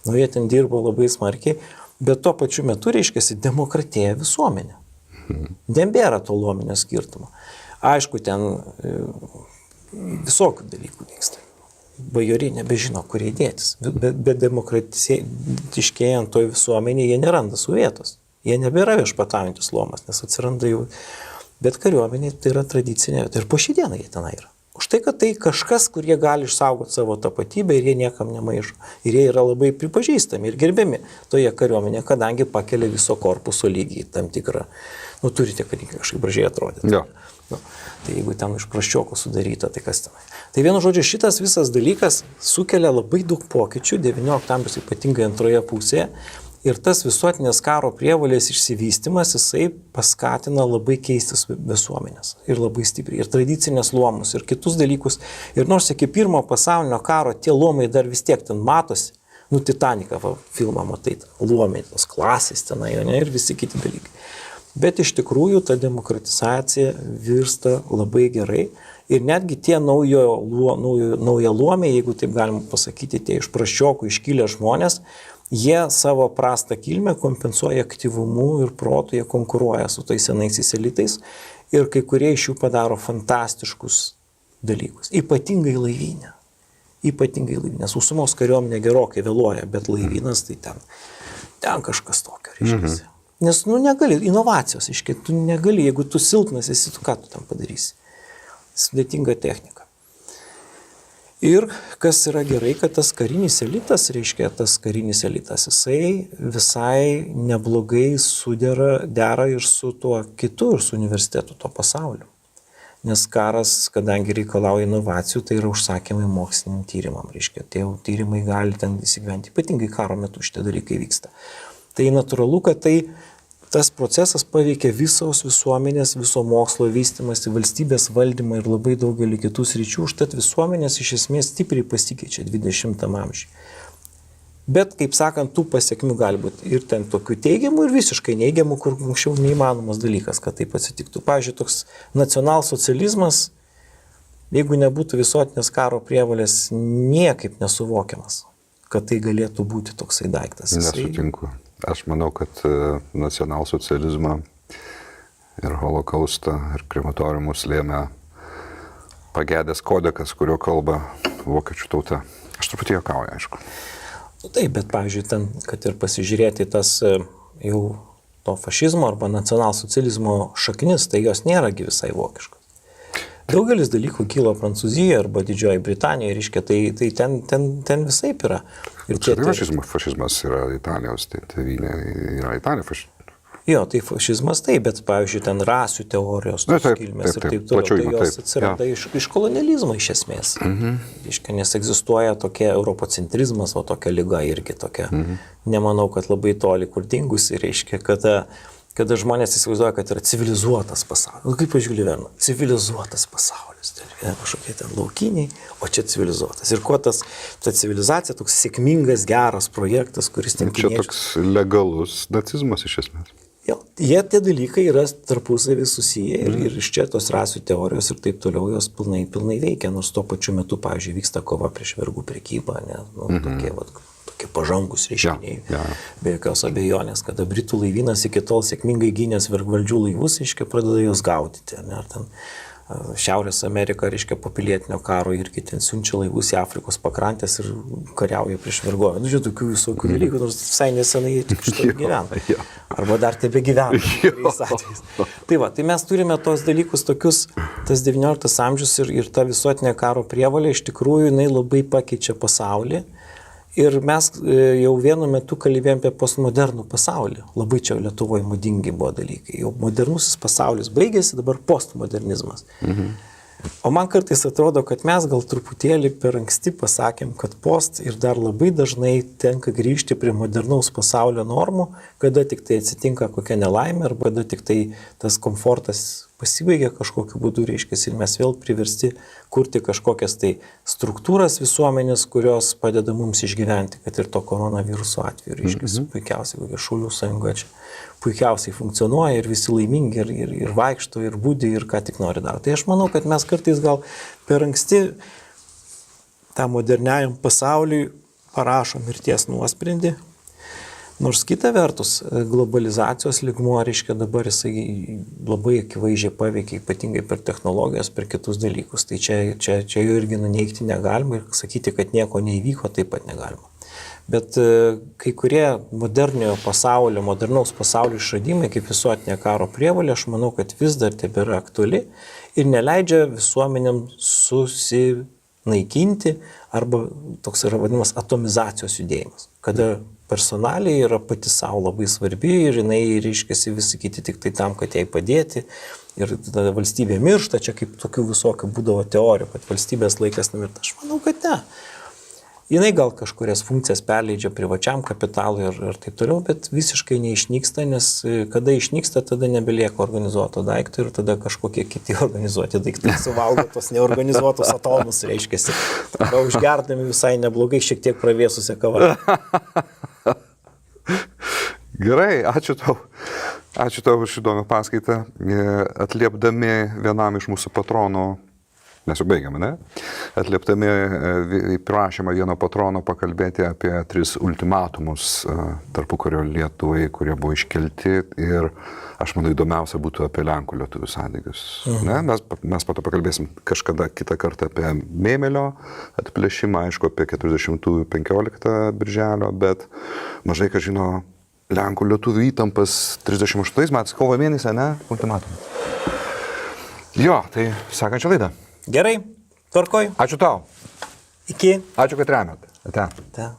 Nu, jie ten dirbo labai smarkiai, bet tuo pačiu metu, reiškia, demokratėja visuomenė. Nebėra to luomenio skirtumo. Aišku, ten visokių dalykų vyksta. Bajoriai nebežino, kur įdėtis. Bet demokratiškėjant toj visuomenėje jie neranda su vietos. Jie nebėra viešpataujantis luomas, nes atsiranda jau. Bet kariuomenė tai yra tradicinė. Ir po šį dieną jie tenai yra. Už tai, kad tai kažkas, kur jie gali išsaugoti savo tapatybę ir jie niekam nemaišo. Ir jie yra labai pripažįstami ir gerbiami toje kariuomenėje, kadangi pakelia viso korpuso lygį tam tikrą. Nu, turite kažkaip gražiai atrodyti. Ja. Nu, tai jeigu ten iš praščiokų sudaryta, tai kas tenai. Tai vienu žodžiu, šitas visas dalykas sukelia labai daug pokyčių, 19 amžiaus ypatingai antroje pusėje, ir tas visuotinės karo prievolės išsivystymas, jisai paskatina labai keistis visuomenės ir labai stipriai, ir tradicinės luomus, ir kitus dalykus. Ir nors iki pirmo pasaulinio karo tie luomai dar vis tiek ten matosi, nu, Titaniką filmą matai, luomai, tos klasės tenai, ne, ir visi kiti dalykai. Bet iš tikrųjų ta demokratizacija virsta labai gerai ir netgi tie nauja luomė, jeigu taip galima pasakyti, tie iš praščiokų iškilę žmonės, jie savo prastą kilmę kompensuoja aktyvumu ir protu, jie konkuruoja su tais senaisiais elitais ir kai kurie iš jų padaro fantastiškus dalykus. Ypatingai laivyne. Nes Sausumos kariuomenė gerokai vėluoja, bet laivynas tai ten kažkas tokio, reiškia. Nes, nu, negali, inovacijos, iškiai, tu negali, jeigu tu silpnas esi, tu ką tu tam padarysi? Sudėtinga technika. Ir kas yra gerai, kad tas karinis elitas, reiškia, jisai visai neblogai dera ir su tuo kitu, ir su universitetu, to pasauliu. Nes karas, kadangi reikalauja inovacijų, tai yra užsakymai moksliniam tyrimam, reiškia, tie tyrimai gali ten įsigyventi, ypatingai karo metu šitie dalykai vyksta. Tai natūralu, kad tas procesas paveikia visos visuomenės, viso mokslo vystymąsi, valstybės valdymą ir labai daugelį kitų sričių. Užtat visuomenės iš esmės stipriai pasikeičia 20 amžiuje. Bet, kaip sakant, tų pasiekmių gali būti ir ten tokių teigiamų ir visiškai neigiamų, kur anksčiau neįmanomas dalykas, kad taip atsitiktų. Pavyzdžiui, toks nacionalsocializmas, jeigu nebūtų visuotinės karo prievolės, niekaip nesuvokiamas, kad tai galėtų būti toksai daiktas. Nesutinku. Aš manau, kad nacionalsocializmą ir holokaustą ir krematoriumus lėmė pagedęs kodekas, kurio kalba vokiečių tauta. Aš truputį juokauju, aišku. Nu, taip, bet, pavyzdžiui, ten, kad ir pasižiūrėti tas jau to fašizmo arba nacionalsocializmo šaknis, tai jos nėragi visai vokiškos. Daugelis dalykų kilo Prancūzijoje arba Didžioji Britanijoje, reiškia, tai ten visaip yra. Ir fašizmas yra Italijos, tai tėvynė yra Italija fašizmas. Jo, tai fašizmas taip, bet, pavyzdžiui, ten rasių teorijos, kilmės ir taip toliau, tai jos atsiranda iš kolonializmo iš esmės. Reiškia, nes egzistuoja tokia europocentrizmas, o tokia liga irgi tokia. Nemanau, kad labai toli kur dingusi, reiškia, kada žmonės įsivaizduoja, kad yra civilizuotas pasaulis. Kaip aš Žiulį civilizuotas pasaulis. Tai kažkokie ten laukiniai, o čia civilizuotas. Ir kuo ta civilizacija, toks sėkmingas, geras projektas, kuris ten kiniečių. Čia toks legalus nacizmas iš esmės. Jie tie dalykai yra tarpusavį susiję ir iš čia tos rasių teorijos ir taip toliau jos pilnai veikia, nors tuo pačiu metu, pavyzdžiui, vyksta kova prieš vergų prekybą, tokie pažangus reiškiniai, be jokios abejonės, kada Britų laivynas iki tol sėkmingai gynęs vergvaldžių laivus, reiškia, pradeda juos gaudyti, ar ten Šiaurės Amerika, reiškia, po pilietinio karo irgi ten siunčia laivus į Afrikos pakrantės ir kariauja prieš vergovę. Nu, žiūrėjau, tokių visokių dalykų, nors visai nesenai jie tik šitą gyvena. Arba dar tebe gyvena. Tai va, tai mes turime tos dalykus tokius, tas 19 amžius ir ta visuotinė karo prievolė, iš tikrųjų, jinai labai pakeičia pasaulį Ir mes jau vienu metu kalbėjome apie postmodernų pasaulį. Labai čia Lietuvoje madingi buvo dalykai. Jau modernusis pasaulis baigėsi, dabar postmodernizmas. O man kartais atrodo, kad mes gal truputėlį per anksti pasakėm, kad post ir dar labai dažnai tenka grįžti prie modernaus pasaulio normų, kada tik tai atsitinka kokia nelaimė arba kada tik tai tas komfortas pasibaigia kažkokiu būdu, reiškia, ir mes vėl priversti kurti kažkokias tai struktūras visuomenės, kurios padeda mums išgyventi, kad ir to koronaviruso atveju, reiškia, puikiausiai, kokia Šaulių sąjunga čia puikiausiai funkcionuoja ir visi laimingi ir vaikšto, ir būdi, ir ką tik nori daryti. Tai aš manau, kad mes kartais gal per anksti tą moderniajam pasauliui parašo mirties nuosprendį. Nors kita vertus, globalizacijos lygmuo, reiškia, dabar jisai labai akivaizdžiai paveikia, ypatingai per technologijas, per kitus dalykus. Tai čia jų irgi nuneigti negalima ir sakyti, kad nieko neįvyko, taip pat negalima. Bet kai kurie moderniojo pasaulio, modernaus pasaulio išradimai, kaip visuotinė karo prievolė, aš manau, kad vis dar tebėra aktuali ir neleidžia visuomenėm susinaikinti arba toks yra vadinamas atomizacijos judėjimas, kada personaliai yra pati savo labai svarbi ir jinai reiškiasi visi kiti tik tai tam, kad jai padėti ir tada valstybė miršta, čia kaip tokių visokių būdavo teorijų, kad valstybės laikas numirta. Aš manau, kad ne. Jinai gal kažkurias funkcijas perleidžia privačiam kapitalui ir taip toliau, bet visiškai neišnyksta, nes kada išnyksta, tada nebelieka organizuoto daikto ir tada kažkokie kiti organizuoti daiktai suvalgo tos neorganizuotus atomus, reiškiasi. Tada užgerdami visai neblogai šiek tiek pravėsusią kavą. Gerai, ačiū tau. Ačiū tau už įdomią paskaitą. Atliepdami vienam iš mūsų patronų, mes jau baigiame, ne? Atliepdami prašymą vieno patrono pakalbėti apie 3 ultimatumus tarpukario Lietuvai, kurie buvo iškelti ir aš manau įdomiausia būtų apie Lenkų lietuvių santykius. Ne? Mes po to pakalbėsim kažkada kitą kartą apie Mėmelio atplėšimą, aišku, apie 40-ųjų 15 birželio, bet mažai kas žino Lenkų lietuvių įtampas 38 metais, kovo mėnesį, ne? Ultimatumą. Jo, tai sekančią laidą. Gerai, tvarkoj. Ačiū tau. Iki. Ačiū, kad remiat. Ate. Ta.